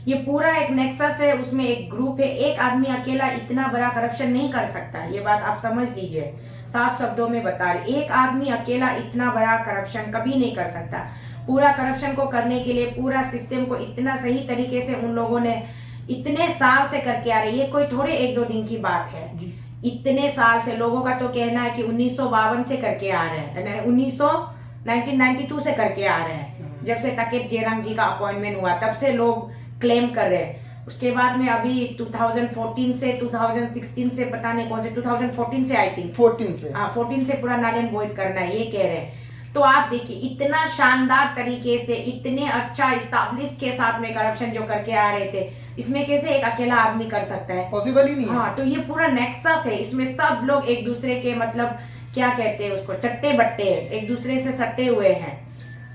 ये पूरा एक नेक्सस है, उसमें एक ग्रुप है। एक आदमी अकेला इतना बड़ा करप्शन नहीं कर सकता, ये बात आप समझ लीजिए, साफ शब्दों में बता रही। एक आदमी अकेला इतना बड़ा करप्शन कभी नहीं कर सकता। पूरा करप्शन को करने के लिए पूरा सिस्टम को इतना सही तरीके से उन लोगों ने इतने साल से करके आ रहे, ये कोई थोड़े एक दो दिन की बात है जी। इतने साल से। लोगों का तो कहना है कि 1952 से करके आ रहे हैं, 1992 से करके आ रहे हैं, जब से तकेत जेरंग जी का अपॉइंटमेंट हुआ तब से लोग क्लेम कर रहे हैं। उसके बाद में अभी 2014 से 2016 से पता नहीं कौन से 2014 से आई थिंक 14 से, हाँ 14 से पूरा नालियन बोध करना है, ये कह रहे हैं। तो आप देखिए इतना शानदार तरीके से इतने अच्छा स्टैब्लिश के साथ में करप्शन जो करके आ रहे थे, इसमें कैसे एक अकेला आदमी कर सकता है? पॉसिबल ही नहीं है। हाँ, तो ये पूरा नेक्सस है, इसमें सब लोग एक दूसरे के मतलब क्या कहते हैं उसको, चट्टे बट्टे एक दूसरे से सटे हुए हैं।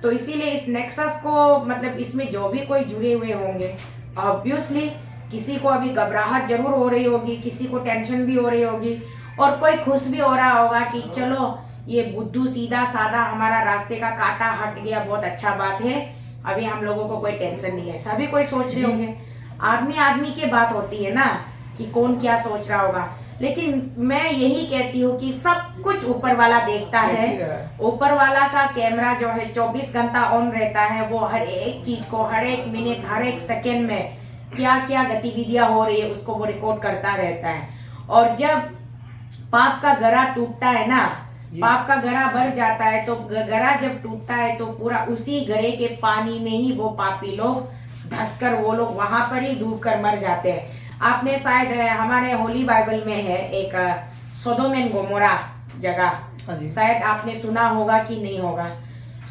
तो इसीलिए इस नेक्सस को मतलब इसमें जो भी कोई जुड़े हुए होंगे, ऑब्वियसली किसी को अभी घबराहट जरूर हो रही होगी, किसी को टेंशन भी हो रही होगी, और कोई खुश भी हो रहा होगा कि चलो ये बुद्धू सीधा साधा हमारा रास्ते का कांटा हट गया, बहुत अच्छा बात है, अभी हम लोगों को कोई टेंशन नहीं है। सभी कोई सोच रहे होंगे, आदमी आदमी की बात होती है ना कि कौन क्या सोच रहा होगा। लेकिन मैं यही कहती हूँ कि सब कुछ ऊपर वाला देखता है। ऊपर वाला का कैमरा जो है 24 घंटा ऑन रहता है, वो हर एक चीज को, हर एक मिनट, हर एक सेकेंड में क्या क्या गतिविधियां हो रही है उसको वो रिकॉर्ड करता रहता है। और जब पाप का गरा टूटता है ना, पाप का गरा भर जाता है, तो गरा जब टूटता है तो पूरा उसी गरे के पानी में ही वो पापी लोग धंसकर वो लोग वहां पर ही डूब कर मर जाते हैं। आपने शायद हमारे होली बाइबल में है एक सोदोम एंड गोमोरा जगह, शायद आपने सुना होगा कि नहीं होगा।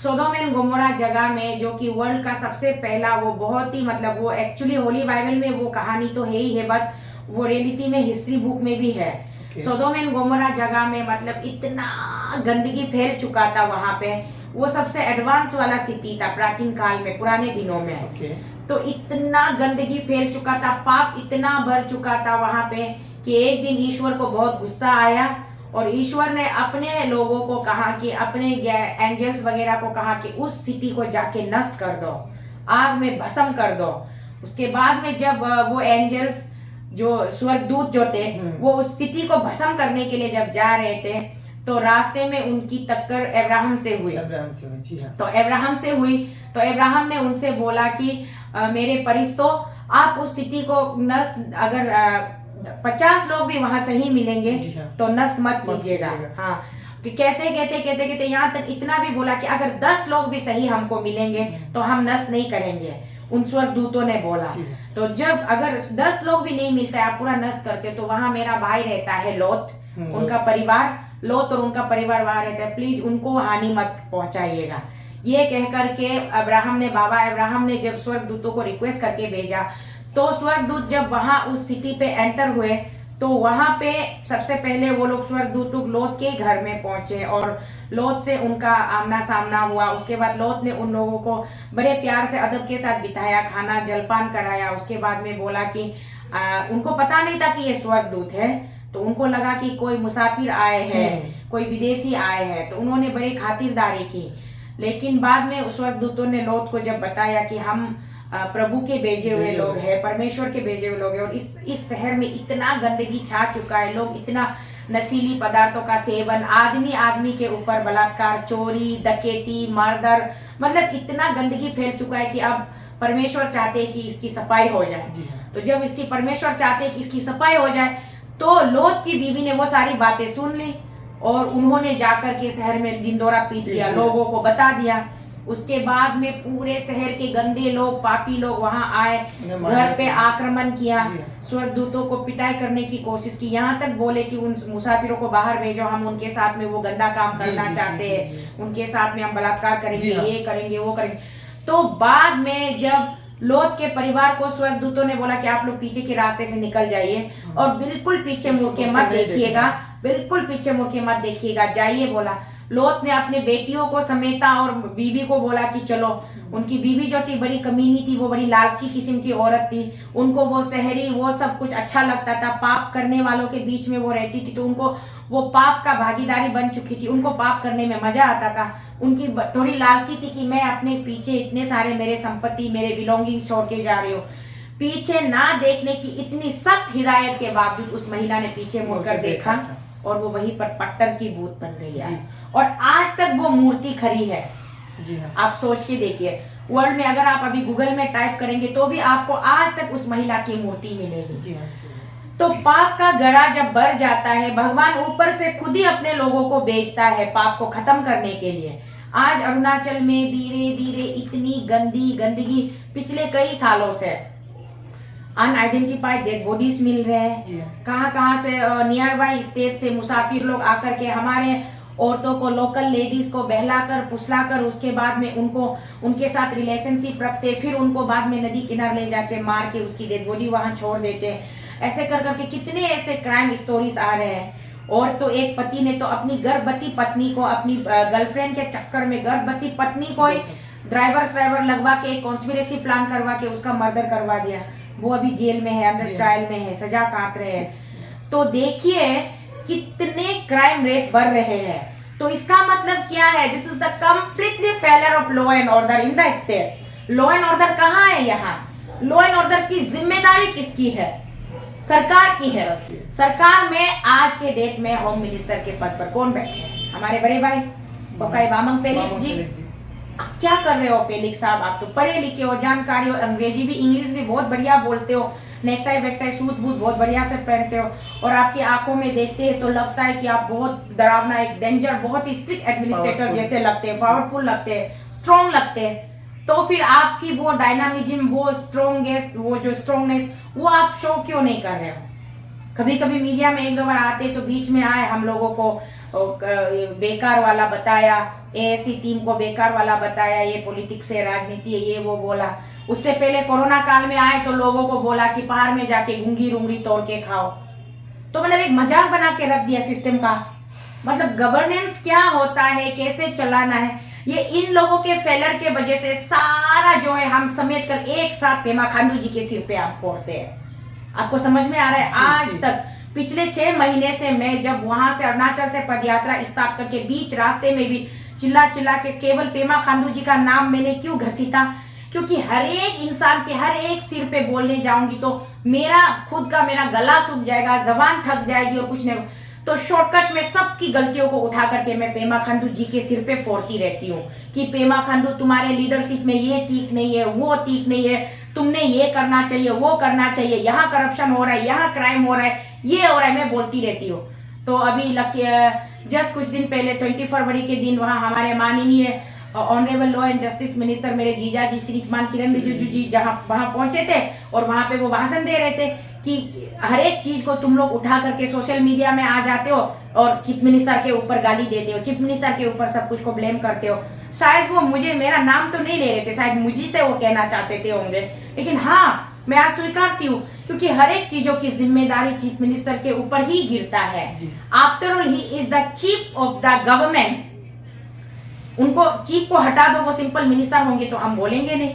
सोदोम एंड गोमोरा जगह में जो कि वर्ल्ड का सबसे पहला, वो बहुत ही मतलब वो एक्चुअली होली बाइबल में वो कहानी तो है ही है, बट वो रियलिटी में हिस्ट्री बुक में भी है। सोदोम एंड गोमोरा जगह में मतलब इतना गंदगी फैल चुका था वहां पे, वो सबसे एडवांस वाला सिटी था प्राचीन काल में, पुराने दिनों में। तो इतना गंदगी फैल चुका था, पाप इतना भर चुका था वहां पे कि एक दिन ईश्वर को बहुत गुस्सा आया और ईश्वर ने अपने लोगों को कहा कि अपने एंजल्स वगैरह को कहा कि उस सिटी को जाके नष्ट कर दो, आग में भस्म कर दो। उसके बाद में जब वो एंजल्स जो स्वर्गदूत जो थे वो उस सिटी को भस्म करने के लिए जब जा रहे थे, तो रास्ते में उनकी टक्कर अब्राहम से हुई। जी हाँ। तो अब्राहम से हुई तो अब्राहम ने उनसे बोला कि मेरे परिस्तों, आप उस सिटी को नष्ट, अगर 50 लोग भी वहां सही मिलेंगे तो नष्ट मत कीजिएगा। हाँ, कहते यहाँ तक इतना भी बोला कि अगर 10 लोग भी सही हमको मिलेंगे तो हम नष्ट नहीं करेंगे, उन स्वर्गदूतों ने बोला। तो जब अगर 10 लोग भी नहीं मिलता है, आप पूरा नष्ट करते, तो वहां मेरा भाई रहता है लोत, उनका परिवार, लोत और उनका परिवार वहां रहता है, प्लीज उनको हानि मत पहुंचाइएगा। ये कह करके अब्राहम ने, बाबा अब्राहम ने जब स्वर्गदूतों को रिक्वेस्ट करके भेजा, तो स्वर्गदूत जब वहां उस सिटी पे एंटर हुए, तो वहां पे सबसे पहले वो लोग स्वर्गदूत लोत के घर में पहुंचे और लोत से उनका आमना सामना हुआ। उसके बाद लोत ने उन लोगों को बड़े प्यार से अदब के साथ बिठाया, खाना जलपान कराया। उसके बाद में बोला कि उनको पता नहीं था कि ये स्वर्गदूत है, तो उनको लगा कि कोई मुसाफिर आए हैं, कोई विदेशी आए हैं, तो उन्होंने बड़ी खातिरदारी की। लेकिन बाद में उस स्वर्गदूतों ने लोत को जब बताया कि हम प्रभु के भेजे हुए लोग हैं, परमेश्वर के भेजे हुए लोग हैं, और इस शहर में इतना गंदगी छा चुका है, लोग इतना नशीली पदार्थों का सेवन, आदमी आदमी के ऊपर बलात्कार, चोरी, डकैती, मर्डर, मतलब इतना गंदगी फैल चुका है कि अब परमेश्वर चाहते हैं कि इसकी सफाई हो जाए। तो जब इसकी परमेश्वर चाहते हैं कि इसकी सफाई हो जाए, तो लोत की बीवी ने वो सारी बातें सुन ली और उन्होंने जाकर के शहर में दिनदौरा पीट दिया, लोगों को बता दिया। उसके बाद में पूरे शहर के गंदे लोग, पापी लोग वहां आए, घर पे आक्रमण किया, स्वर्गदूतों को पिटाई करने की कोशिश की, यहाँ तक बोले कि उन मुसाफिरों को बाहर भेजो, हम उनके साथ में वो गंदा काम करना चाहते हैं, उनके साथ में हम बलात्कार करेंगे, ये करेंगे, वो करेंगे। तो बाद में जब लोत के परिवार को स्वर्गदूतों ने बोला कि आप लोग पीछे के रास्ते से निकल जाइए और बिल्कुल पीछे मुड़ के मत देखिएगा, बिल्कुल पीछे मुड़ के मत देखिएगा, जाइए बोला। लोत ने अपने बेटियों को समेटा और बीबी को बोला कि चलो। उनकी बीबी जो थी बड़ी कमीनी थी, वो बड़ी लालची किस्म की औरत थी, उनको वो शहरी वो सब कुछ अच्छा लगता था, पाप करने वालों के बीच में वो रहती थी, तो उनको वो पाप का भागीदारी बन चुकी थी, उनको पाप करने में मजा आता था। उनकी थोड़ी लालची थी कि मैं अपने पीछे इतने सारे मेरे संपत्ति, मेरे बिलोंगिंग्स छोड़ के जा रही हूँ। पीछे ना देखने की इतनी सख्त हिदायत के बावजूद उस महिला ने पीछे मुड़कर देखा और वो वहीं पर पट्टर की भूत बन गई है। और आज तक वो मूर्ति खड़ी है। जी हाँ। आप सोच के देखिए, वर्ल्ड में अगर आप अभी गूगल में टाइप करेंगे तो भी आपको आज तक उस महिला की मूर्ति मिलेगी। जी हाँ। तो पाप का गड़ा जब बढ़ जाता है, भगवान ऊपर से खुद ही अपने लोगों को भेजता है पाप को खत्म करने के लिए। आज अरुणाचल में धीरे धीरे इतनी गंदगी पिछले कई सालों से अनआइडेंटिफाइड डेड बॉडीज मिल रहे हैं। कहाँ से नियर बाई स्टेट से मुसाफिर लोग आकर के हमारे औरतों को, लोकल लेडीज को बहलाकर फुसलाकर उसके बाद में उनके साथ रिलेशनशिप रखते, फिर उनको बाद में नदी किनारे ले जाके मार के उसकी डेड बॉडी वहां छोड़ देते। ऐसे कर करके कितने ऐसे क्राइम स्टोरीज आ रहे हैं। और तो एक पति ने तो अपनी गर्भवती पत्नी को, अपनी गर्लफ्रेंड के चक्कर में गर्भवती पत्नी को ड्राइवर लगवा के एक कॉन्स्पिरेसी प्लान करवा के उसका मर्डर करवा दिया। वो अभी जेल में है, अंडर ट्रायल में है, सजा काट रहे हैं। तो देखिए कितने क्राइम रेट बढ़ रहे हैं। तो इसका मतलब क्या है? This is the completely failure of law and order in the state. Law and order कहाँ है? यहाँ लॉ एंड ऑर्डर की जिम्मेदारी किसकी है? सरकार की है। सरकार में आज के डेट में होम मिनिस्टर के पद पर कौन बैठे हैं? हमारे बड़े भाई कोकाई बामंग पेलिक्स जी। क्या कर रहे हो पेलिक्स साहब? आप तो पढ़े लिखे हो, जानकारी हो, अंग्रेजी भी इंग्लिश भी बहुत बढ़िया बोलते हो, नेकटाई वेकटाई सूट बूट बहुत बढ़िया से पहनते हो, और आपकी आंखों में देखते हैं तो लगता है कि आप बहुत डरावना, एक डेंजर, बहुत ही स्ट्रिक्ट एडमिनिस्ट्रेटर जैसे लगते हैं, पावरफुल लगते हैं, स्ट्रॉन्ग लगते हैं। तो फिर आपकी वो डायनामिज्म, वो स्ट्रॉन्गनेस वो आप शो क्यों नहीं कर रहे हो? कभी कभी मीडिया में एक दो बार आते तो बीच में आए, हम लोगों को बेकार वाला बताया, एएससी टीम को बेकार वाला बताया, ये पॉलिटिक्स है, राजनीति है, ये वो बोला। उससे पहले कोरोना काल में आए तो लोगों को बोला कि पहाड़ में जाके गुंगी रुंगरी तोड़ के खाओ। तो मतलब एक मजाक बना के रख दिया सिस्टम का। मतलब गवर्नेंस क्या होता है, कैसे चलाना है, ये इन लोगों के फेलर के वजह से सारा जो है हम समेट कर एक साथ पेमा खांडू जी के सिर पे आप फोड़ते हैं। आपको समझ में आ रहा है? आज तक पिछले 6 महीने से मैं जब वहां से अरुणाचल से पदयात्रा स्टार्ट करके बीच रास्ते में भी चिल्ला के केवल पेमा खांडू जी का नाम मैंने क्यों घसीटा? क्योंकि हर एक इंसान के हर एक सिर पे बोलने जाऊंगी तो मेरा खुद का मेरा गला सूख जाएगा, जबान थक जाएगी और कुछ नहीं। तो शॉर्टकट में सबकी गलतियों को उठा करके मैं पेमा खांडू जी के सिर पे फोड़ती रहती हूँ कि पेमा खांडू तुम्हारे लीडरशिप में ये ठीक नहीं है, वो ठीक नहीं है, तुमने ये करना चाहिए, वो करना चाहिए, यहाँ करप्शन हो रहा है, यहाँ क्राइम हो रहा है, ये हो रहा है, मैं बोलती रहती हूँ। तो अभी जस्ट कुछ दिन पहले 20 फरवरी के दिन वहाँ हमारे माननीय honourable law and justice minister मेरे जीजा जी श्रीमान किरण रिजिजू जी जहाँ वहाँ पहुंचे थे और वहाँ पे वो भाषण दे रहे थे कि हर एक चीज को तुम लोग उठा करके सोशल मीडिया में आ जाते हो और चीफ मिनिस्टर के ऊपर गाली देते हो, चीफ मिनिस्टर के ऊपर सब कुछ को ब्लेम करते हो। शायद वो मुझे, मेरा नाम तो नहीं ले रहे थे, शायद मुझे से वो कहना चाहते थे होंगे, लेकिन हाँ मैं आज स्वीकारती हूँ क्योंकि हर एक चीजों की जिम्मेदारी चीफ मिनिस्टर के ऊपर ही गिरता है। After all he is the chief of the government. उनको चीफ को हटा दो, वो सिंपल मिनिस्टर होंगे तो हम बोलेंगे नहीं,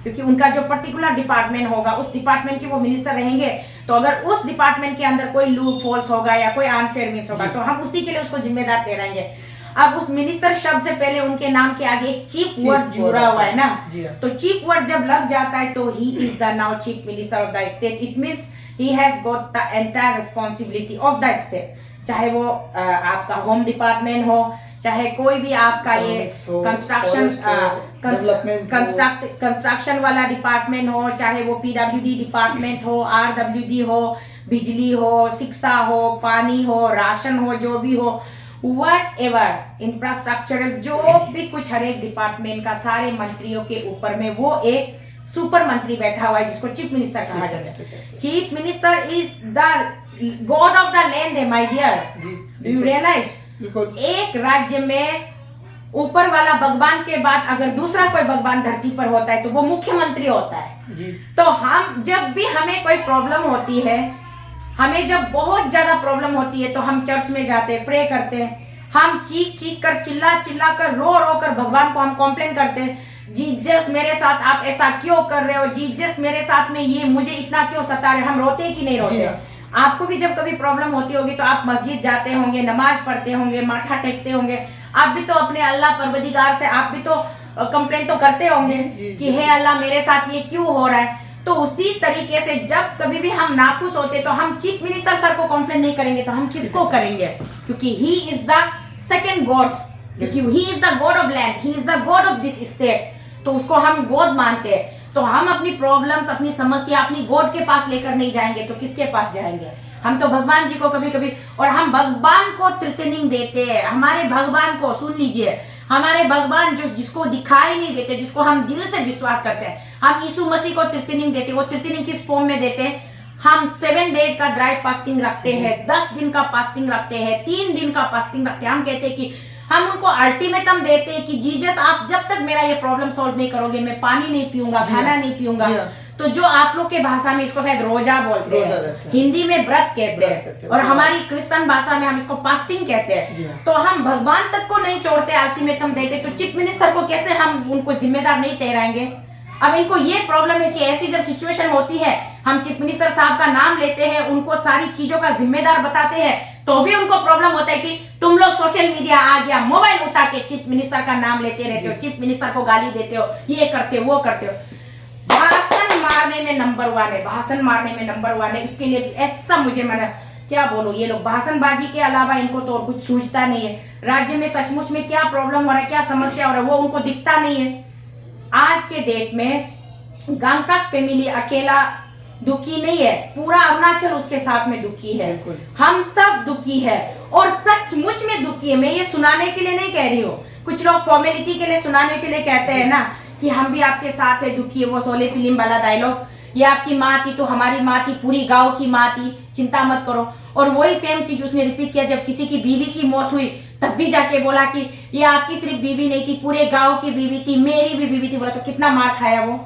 क्योंकि उनका जो पर्टिकुलर डिपार्टमेंट होगा उस डिपार्टमेंट के वो मिनिस्टर रहेंगे। तो अगर उस डिपार्टमेंट के अंदर कोई लूप फॉल्स होगा या कोई अनफेयर मीन्स होगा तो हम उसी के लिए उसको जिम्मेदार ठहराएंगे। अब उस मिनिस्टर शब्द से पहले उनके नाम के आगे एक चीफ वर्ड जुड़ा हुआ है ना, तो चीफ वर्ड जब लग जाता है तो ही is the now chief minister of the state. It means he has got the entire responsibility of the state. चाहे वो आपका होम डिपार्टमेंट हो, चाहे कोई भी आपका ये कंस्ट्रक्शन वाला डिपार्टमेंट हो, चाहे वो पीडब्ल्यूडी डिपार्टमेंट हो, आरडब्ल्यूडी हो, बिजली हो, शिक्षा हो, पानी हो, राशन हो, जो भी हो, वट एवर इंफ्रास्ट्रक्चरल जो भी कुछ हर एक डिपार्टमेंट का सारे मंत्रियों के ऊपर में वो एक सुपर मंत्री बैठा हुआ है जिसको चीफ मिनिस्टर कहा जाता है। Chief minister is the god of the land है my dear, do you realise? एक राज्य में ऊपर वाला भगवान के बाद अगर दूसरा कोई भगवान धरती पर होता है तो वो मुख्यमंत्री होता है जी। तो हम जब भी हमें कोई प्रॉब्लम होती है, हमें जब बहुत ज्यादा प्रॉब्लम होती है तो हम चर्च में जाते हैं, प्रे करते हैं, हम चीख कर चिल्ला कर रो कर भगवान को हम कॉम्प्लेन करते हैं, जीसस मेरे साथ आप ऐसा क्यों कर रहे हो, जीसस मेरे साथ में ये मुझे इतना क्यों सता रहे। हम रोते कि नहीं रोते? आपको भी जब कभी प्रॉब्लम होती होगी तो आप मस्जिद जाते होंगे, नमाज पढ़ते होंगे, माथा टेकते होंगे, आप भी तो अपने अल्लाह परवरदिगार से आप भी तो कंप्लेन तो करते होंगे कि हे अल्लाह मेरे साथ ये क्यों हो रहा है। तो उसी तरीके से जब कभी भी हम नाखुश होते तो हम चीफ मिनिस्टर सर को कंप्लेन नहीं करेंगे तो हम किसको करेंगे, क्योंकि he is the second god, क्योंकि he is the god of land, he is the god of this state, तो उसको हम गॉड मानते हैं। तो हम अपनी प्रॉब्लम्स, अपनी समस्या अपनी गॉड के पास लेकर नहीं जाएंगे तो किसके पास जाएंगे? हम तो भगवान जी को कभी कभी, और हम भगवान को थ्रेटनिंग देते हैं। हमारे भगवान को सुन लीजिए, हमारे भगवान जो जिसको दिखाई नहीं देते, जिसको हम दिल से विश्वास करते हैं, हम यीशु मसीह को थ्रेटनिंग देते हैं। वो थ्रेटनिंग किस फॉर्म में देते हैं? हम 7 डेज का ड्राई फास्टिंग रखते हैं, 10 दिन का फास्टिंग रखते हैं, 3 दिन का फास्टिंग रखते हैं। हम कहते हैं कि हम उनको अल्टीमेटम देते हैं कि जीसस आप जब तक मेरा ये प्रॉब्लम सॉल्व नहीं करोगे मैं पानी नहीं पीऊंगा, खाना नहीं पीऊंगा। तो जो आप लोग के भाषा में इसको शायद रोजा बोलते हैं, हिंदी में व्रत कहते हैं, और हमारी क्रिश्चियन भाषा में हम इसको फास्टिंग कहते हैं। तो हम भगवान तक को नहीं छोड़ते, अल्टीमेटम देते, तो चीफ मिनिस्टर को कैसे हम उनको जिम्मेदार नहीं ठहराएंगे? अब इनको ये प्रॉब्लम है कि ऐसी जब सिचुएशन होती है, हम चीफ मिनिस्टर साहब का नाम लेते हैं, उनको सारी चीजों का जिम्मेदार बताते हैं, तो भी उनको प्रॉब्लम होता है कि तुम लोग सोशल मीडिया आ गया, मोबाइल उठा के चीफ मिनिस्टर का नाम लेते रहते हो, चीफ मिनिस्टर को गाली देते हो, ये करते हो वो करते हो। भाषण मारने में नंबर 1 है, भाषण मारने में नंबर 1 है। इसके लिए ऐसा मुझे मैंने क्या बोलूं, ये लोग भाषणबाजी के अलावा इनको तो और कुछ सूझता नहीं है। राज्य में सचमुच में क्या प्रॉब्लम हो रहा है, क्या समस्या हो रहा है, वो उनको दिखता नहीं है। आज के डेट में गांगटॉक फैमिली अकेला दुखी नहीं है, पूरा अरुणाचल उसके साथ में दुखी है, हम सब दुखी है, और सचमुच में दुखी है। मैं ये सुनाने के लिए नहीं कह रही हूँ, कुछ लोग फॉर्मेलिटी के लिए सुनाने के लिए कहते हैं ना कि हम भी आपके साथ है, दुखी है, वो शोले फिल्म वाला डायलॉग, ये आपकी माँ थी तो हमारी माँ थी, पूरी गांव की माँ थी, चिंता मत करो। और वही सेम चीज उसने रिपीट किया जब किसी की बीवी की मौत हुई, तब भी जाके बोला कि ये आपकी सिर्फ बीवी नहीं थी, पूरे गांव की बीवी थी, मेरी भी बीवी थी। बोला तो कितना मार खाया वो।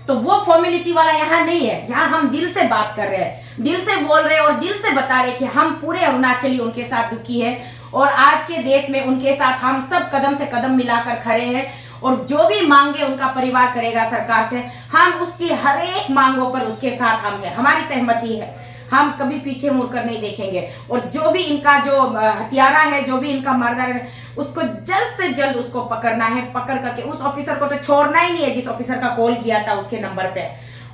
तो वो फॉर्मेलिटी वाला यहाँ नहीं है, यहाँ हम दिल से बात कर रहे हैं, दिल से बोल रहे हैं और दिल से बता रहे हैं कि हम पूरे अरुणाचली उनके साथ दुखी है, और आज के डेट में उनके साथ हम सब कदम से कदम मिलाकर खड़े हैं, और जो भी मांगे उनका परिवार करेगा सरकार से, हम उसकी हर एक मांगों पर उसके साथ हम हैं, हमारी सहमति है, हम कभी पीछे मुड़कर नहीं देखेंगे। और जो भी इनका जो हत्यारा है, जो भी इनका मर्डर है, उसको जल्द से जल्द उसको पकड़ना है, पकड़ करके उस ऑफिसर को तो छोड़ना ही नहीं है जिस ऑफिसर का कॉल किया था उसके नंबर पे।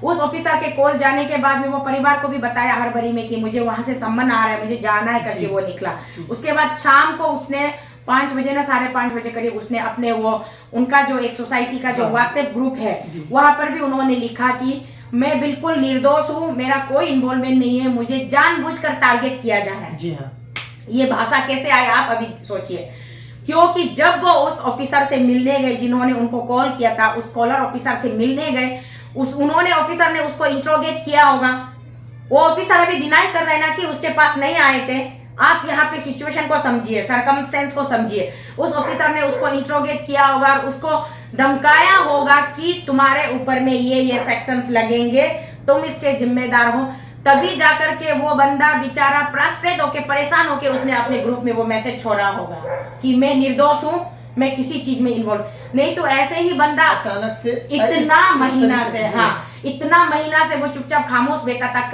उस ऑफिसर के कॉल जाने के बाद में वो परिवार को भी बताया हर भरी में कि मुझे वहां से सम्मन आ रहा है, मुझे जाना है करके वो निकला। उसके बाद शाम को उसने 5 बजे ना 5:30 बजे करीब उसने अपने वो उनका जो एक सोसाइटी का जो व्हाट्सएप ग्रुप है वहां पर भी उन्होंने लिखा कि मैं बिल्कुल निर्दोष हूँ, मेरा कोई इन्वॉल्वमेंट नहीं है, मुझे जानबूझकर टारगेट किया जा रहा है। जी हाँ, ये भाषा कैसे आए आप अभी सोचिए, क्योंकि जब वो उस ऑफिसर से मिलने गए जिन्होंने उनको कॉल किया था, उस कॉलर ऑफिसर से मिलने गए, उन्होंने ऑफिसर ने उसको इंट्रोगेट किया होगा। वो ऑफिसर अभी डिनाई कर रहे हैं ना कि उसके पास नहीं आए थे। आप यहाँ पे सिचुएशन को समझिए, सरकमस्टेंस को समझिए। उस ऑफिसर ने उसको इंट्रोगेट किया होगा और उसको धमकाया होगा कि तुम्हारे ऊपर में ये सेक्शंस लगेंगे, तुम इसके जिम्मेदार हो। तभी जाकर के वो बंदा बेचारा फ्रस्ट्रेट होके, परेशान होके उसने अपने ग्रुप में वो मैसेज छोड़ा होगा कि मैं निर्दोष हूँ, मैं किसी चीज में इन्वॉल्व नहीं। तो ऐसे ही बंदा अचानक से इतना महीना से वो चुपचाप खामोश बैठा था।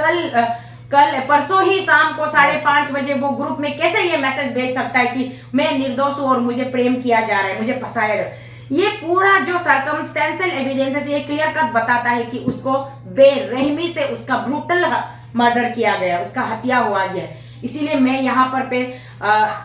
कल परसों ही शाम को 5:30 बजे वो ग्रुप में कैसे ये मैसेज भेज सकता है कि मैं निर्दोष हूँ और मुझे प्रेम किया जा रहा है, मुझे फंसाया जा रहा है। ये पूरा जो सर्कमस्टेंशियल एविडेंसेस ये क्लियर कट बताता है कि उसको बेरहमी से उसका ब्रूटल मर्डर किया गया, उसका हत्या हुआ गया। इसीलिए मैं यहाँ पर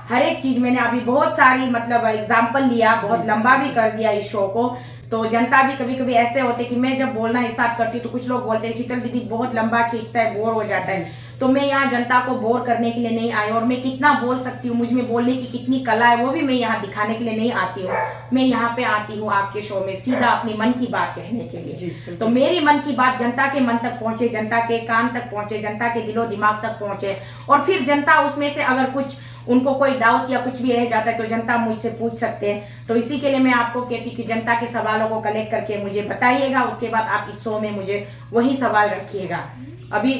हर एक चीज मैंने अभी बहुत सारी मतलब एग्जाम्पल लिया, बहुत लंबा भी कर दिया इस शो को। तो जनता भी कभी कभी ऐसे होते कि मैं जब बोलना स्टार्ट करती हूँ तो कुछ लोग बोलते हैं शीतल दीदी बहुत लंबा खींचता है, बोर हो जाता है। तो मैं यहाँ जनता को बोर करने के लिए नहीं आई, और मैं कितना बोल सकती हूँ, मुझ में बोलने की कितनी कला है वो भी मैं यहाँ दिखाने के लिए नहीं आती हूँ। मैं यहाँ पे आती हूँ आपके शो में सीधा अपनी मन की बात कहने के लिए। तो मेरी मन की बात जनता के मन तक पहुंचे, जनता के कान तक पहुंचे, जनता के दिलो दिमाग तक पहुंचे, और फिर जनता उसमें से अगर कुछ उनको कोई डाउट या कुछ भी रह जाता है तो जनता मुझसे पूछ सकते हैं। तो इसी के लिए मैं आपको कहती कि जनता के सवालों को कलेक्ट करके मुझे बताइएगा, उसके बाद आप इस शो में मुझे वही सवाल रखिएगा। अभी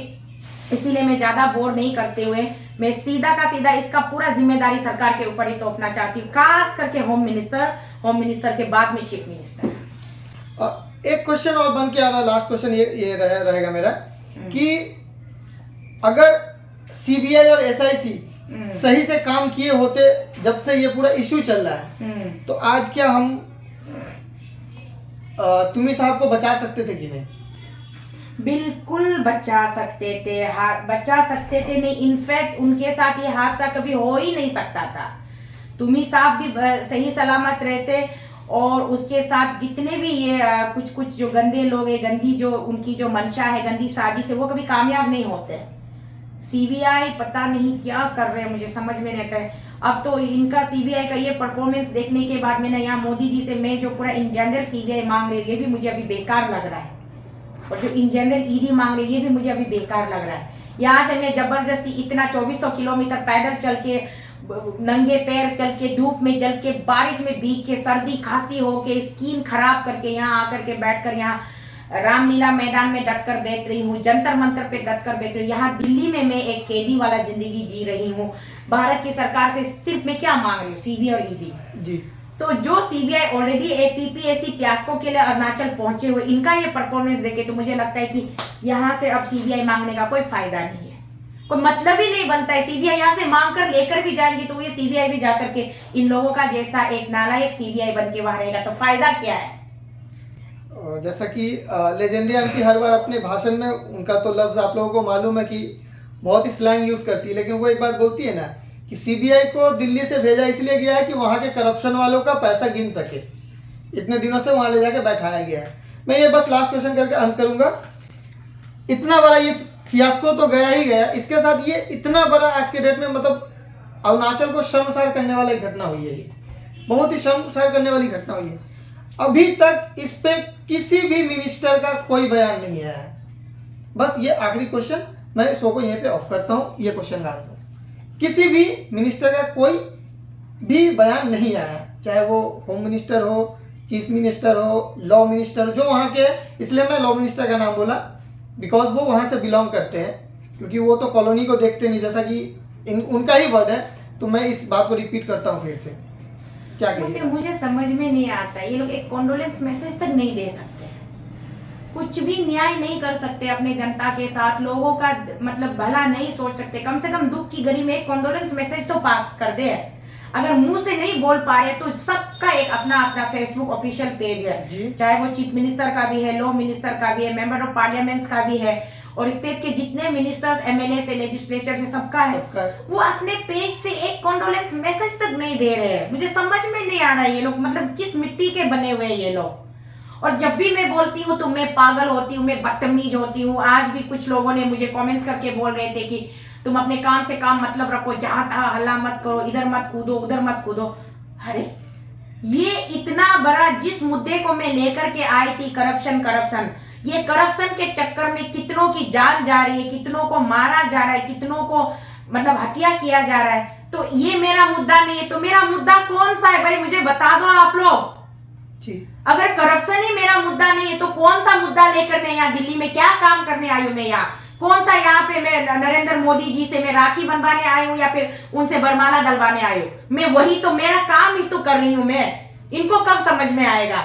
इसीलिए मैं ज्यादा बोर नहीं करते हुए मैं सीधा का सीधा इसका पूरा जिम्मेदारी सरकार के ऊपर ही तोपना चाहती हूँ, खास करके होम मिनिस्टर के बाद में चीफ मिनिस्टर। एक क्वेश्चन और बन के आ रहा, लास्ट क्वेश्चन ये रहेगा मेरा कि अगर सीबीआई और एसआईसी सही से काम किए होते जब से ये पूरा इश्यू चल रहा है, तो आज क्या हम तुमी साहब को बचा सकते थे कि नहीं? बिल्कुल बचा सकते थे, बचा सकते थे नहीं, इनफैक्ट उनके साथ ये हादसा कभी हो ही नहीं सकता था। तुमी साहब भी सही सलामत रहते, और उसके साथ जितने भी ये कुछ कुछ जो गंदे लोग है, गंदी जो उनकी जो मंशा है, गंदी साजिश है, वो कभी कामयाब नहीं होते। सीबीआई पता नहीं क्या कर रहे हैं, मुझे समझ में नहीं आता है। अब तो इनका सीबीआई का ये परफॉर्मेंस देखने के बाद मैंने यहाँ मोदी जी से, मैं जो पूरा इन जनरल सीबीआई मांग रही है ये भी मुझे अभी बेकार लग रहा है, और जो इन जनरल ईडी मांग रही है ये भी मुझे अभी बेकार लग रहा है। यहाँ से मैं जबरदस्ती इतना 2400 किलोमीटर पैदल चल के, नंगे पैर चल के, धूप में जल के, बारिश में भीग के, सर्दी खांसी हो के, स्किन खराब करके यहाँ आकर के बैठकर यहाँ रामलीला मैदान में डट कर बैठ रही हूँ, जंतर मंतर पे डट कर बैठ रही हूँ। यहाँ दिल्ली में मैं एक कैदी वाला जिंदगी जी रही हूँ। भारत की सरकार से सिर्फ मैं क्या मांग रही हूँ, सीबीआई और ईडी जी। तो जो सीबीआई ऑलरेडी एपीपीएससी प्यासकों के लिए अरुणाचल पहुंचे हुए, इनका ये परफॉर्मेंस देखे तो मुझे लगता है कि यहाँ से अब सीबीआई मांगने का कोई फायदा नहीं है, कोई मतलब ही नहीं बनता है। सीबीआई यहाँ से मांग कर लेकर भी जाएंगी तो ये सीबीआई भी जाकर के इन लोगों का जैसा एक नालायक सीबीआई बन के वहां रहेगा, तो फायदा क्या है। जैसा कि लेजेंडरी आंटी हर बार अपने भाषण में, उनका तो लफ्ज आप लोगों को मालूम है कि बहुत ही स्लैंग यूज करती है, लेकिन वो एक बात बोलती है ना कि सीबीआई को दिल्ली से भेजा इसलिए गया है कि वहाँ के करप्शन वालों का पैसा गिन सके। इतने दिनों से वहाँ ले जाके बैठाया गया है। मैं ये बस लास्ट क्वेश्चन करके अंत करूंगा। इतना बड़ा ये फियास्को तो गया ही गया, इसके साथ ये इतना बड़ा आज के डेट में मतलब अरुणाचल को शर्मसार करने वाली घटना हुई है, ये बहुत ही शर्मसार करने वाली घटना हुई है। अभी तक इस पे किसी भी मिनिस्टर का कोई बयान नहीं आया है। बस ये आखिरी क्वेश्चन, मैं शो को यहीं पे ऑफ करता हूँ। ये क्वेश्चन का आंसर, किसी भी मिनिस्टर का कोई भी बयान नहीं आया, चाहे वो होम मिनिस्टर हो, चीफ मिनिस्टर हो, लॉ मिनिस्टर हो, जो वहाँ के, इसलिए मैं लॉ मिनिस्टर का नाम बोला बिकॉज वो वहाँ से बिलोंग करते हैं, क्योंकि वो तो कॉलोनी को देखते नहीं, जैसा कि उनका ही वर्ड है। तो मैं इस बात को रिपीट करता हूँ फिर से, क्या कहिए। मुझे समझ में नहीं आता, ये लोग एक कॉन्डोलेंस मैसेज तक नहीं दे सकते, कुछ भी न्याय नहीं कर सकते अपने जनता के साथ, लोगों का मतलब भला नहीं सोच सकते। कम से कम दुख की घड़ी में एक कॉन्डोलेंस मैसेज तो पास कर दे। अगर मुंह से नहीं बोल पा रहे तो सबका एक अपना अपना फेसबुक ऑफिशियल पेज है, चाहे वो चीफ मिनिस्टर का भी है, लॉ मिनिस्टर का भी है, मेंबर ऑफ पार्लियामेंट्स का भी है, और स्टेट के जितने मिनिस्टर्स, एमएलए से, लेजिस्लेचर से, सबका है। वो अपने पेज से एक कॉन्डोलेंस मैसेज तक नहीं दे रहे हैं। मुझे समझ में नहीं आ रहा है ये लोग मतलब किस मिट्टी के बने हुए हैं ये लोग। और जब भी मैं बोलती हूँ तो मैं पागल होती हूँ, मैं बदतमीज होती हूँ। आज भी कुछ लोगों ने मुझे कमेंट्स करके बोल रहे थे कि तुम अपने काम से काम मतलब रखो, जहां तहां हल्ला मत करो, इधर मत कूदो, उधर मत कूदो। अरे ये इतना बड़ा जिस मुद्दे को मैं लेकर के आई थी, करप्शन, ये करप्शन के चक्कर में कितनों की जान जा रही है, कितनों को मारा जा रहा है, कितनों को मतलब हत्या किया जा रहा है। तो ये मेरा मुद्दा नहीं है, तो मेरा मुद्दा कौन सा है भाई, मुझे बता दो आप लोग। अगर करप्शन ही मेरा मुद्दा नहीं है तो कौन सा मुद्दा लेकर मैं यहाँ दिल्ली में क्या काम करने आई हूँ। मैं यहाँ कौन सा, यहाँ पे मैं नरेंद्र मोदी जी से मैं राखी बनवाने आई हूँ या फिर उनसे बरमाला डलवाने आई हूँ। मैं वही तो, मेरा काम ही तो कर रही हूँ मैं। इनको कब समझ में आएगा,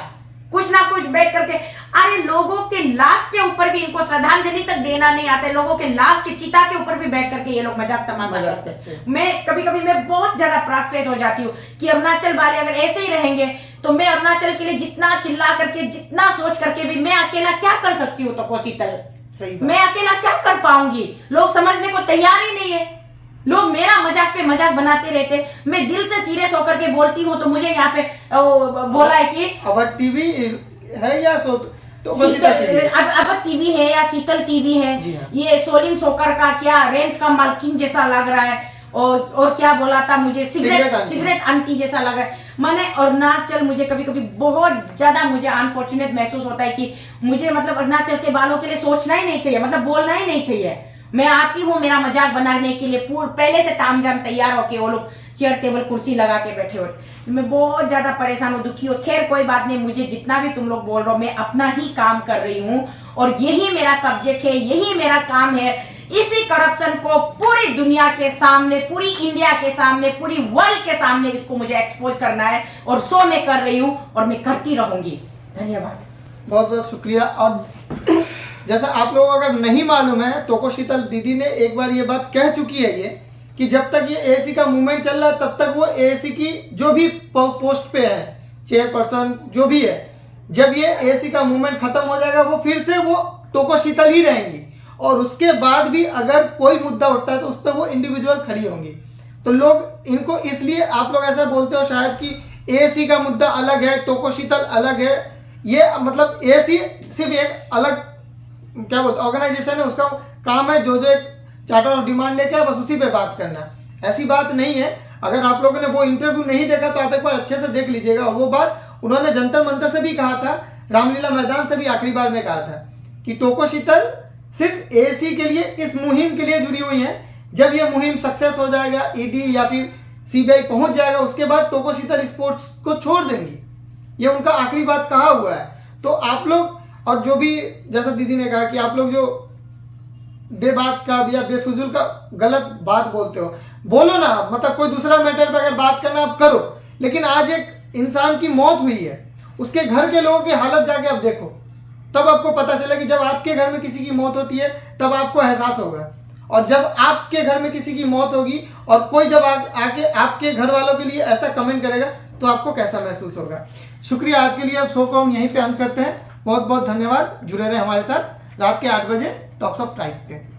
कुछ ना कुछ बैठ करके। अरे लोगों के लाश के ऊपर भी इनको श्रद्धांजलि तक देना नहीं आता, लोगों के लाश के चिता के ऊपर भी बैठ करके ये लोग मजाक तमाशा करते हैं। मैं कभी कभी मैं बहुत ज्यादा फ्रस्ट्रेट हो जाती हूँ कि अरुणाचल वाले अगर ऐसे ही रहेंगे तो मैं अरुणाचल के लिए जितना चिल्ला करके, जितना सोच करके भी मैं अकेला क्या कर सकती हूँ। तो कोशितल मैं अकेला क्या कर पाऊंगी, लोग समझने को तैयार ही नहीं है। लोग मेरा मजाक पे मजाक बनाते रहते, मैं दिल से सीरियस होकर के बोलती हूँ तो मुझे यहाँ पे बोला है कि अब टीवी है या तो अब टीवी है या शीतल टीवी है। ये सोलिन सोकर का क्या रेंट का मालकिन जैसा लग रहा है, और क्या बोला था मुझे, सिगरेट आंटी जैसा लग रहा है। मैंने अरुणाचल, मुझे कभी कभी बहुत ज्यादा मुझे अनफॉर्चुनेट महसूस होता है कि मुझे मतलब अरुणाचल के बालों के लिए सोचना ही नहीं चाहिए, मतलब बोलना ही नहीं चाहिए। मैं आती हूँ मेरा मजाक बनाने के लिए, पहले से तामझाम तैयार होके वो लोग चेयर टेबल कुर्सी लगा के बैठे होते। मैं बहुत ज्यादा परेशान हूँ, दुखी हूँ। खैर कोई बात नहीं, मुझे जितना भी तुम लोग बोल रहे हो मैं अपना ही काम कर रही हूँ और यही मेरा सब्जेक्ट है, यही मेरा काम है। इसी करप्शन को पूरी दुनिया के सामने, पूरी इंडिया के सामने, पूरी वर्ल्ड के सामने इसको मुझे एक्सपोज करना है और सो मैं कर रही हूँ और मैं करती रहूंगी। धन्यवाद, बहुत बहुत शुक्रिया। और जैसा आप लोगों को अगर नहीं मालूम है, टोकोशीतल दीदी ने एक बार ये बात कह चुकी है ये कि जब तक ये एएसी का मूवमेंट चल रहा है तब तक वो एएसी की जो भी पोस्ट पे है, चेयरपर्सन जो भी है, जब ये एएसी का मूवमेंट खत्म हो जाएगा वो फिर से वो टोको शीतल ही रहेंगी, और उसके बाद भी अगर कोई मुद्दा उठता है तो उस पर वो इंडिविजुअल खड़ी होंगी। तो लोग इनको इसलिए आप लोग ऐसा बोलते हो शायद कि एसी का मुद्दा अलग है, टोको शीतल अलग है। ये मतलब एसी सिर्फ एक अलग क्या बोलते ऑर्गेनाइजेशन है, उसका काम है जो एक चार्टर ऑफ डिमांड लेके बस उसी पे बात करना, ऐसी बात नहीं है। अगर आप लोगों ने वो इंटरव्यू नहीं देखा तो आप एक बार अच्छे से देख लीजिएगा। और वो बात उन्होंने जंतर मंतर से भी कहा था, रामलीला मैदान से भी आखिरी बार में कहा था कि टोको शीतल सिर्फ एसी के लिए, इस मुहिम के लिए जुड़ी हुई है। जब ये मुहिम सक्सेस हो जाएगा, ईडी या फिर सीबीआई पहुंच जाएगा, उसके बाद टोको शीतल स्पोर्ट्स को छोड़ देंगी। ये उनका आखिरी बात कहा हुआ है। तो आप लोग, और जो भी जैसा दीदी ने कहा कि आप लोग जो बेबात का या बेफिजूल का गलत बात बोलते हो, बोलो ना, मतलब कोई दूसरा मैटर पे अगर बात करना आप करो, लेकिन आज एक इंसान की मौत हुई है, उसके घर के लोगों की हालत जाके आप देखो, तब आपको पता चला कि जब आपके घर में किसी की मौत होती है तब आपको एहसास होगा। और जब आपके घर में किसी की मौत होगी और कोई जब आके आपके घर वालों के लिए ऐसा कमेंट करेगा तो आपको कैसा महसूस होगा। शुक्रिया, आज के लिए अब शो को हम यहीं पे अंत करते हैं। बहुत बहुत धन्यवाद, जुड़े रहे हमारे साथ रात के 8 बजे टॉक्स ऑफ ट्राइब पे।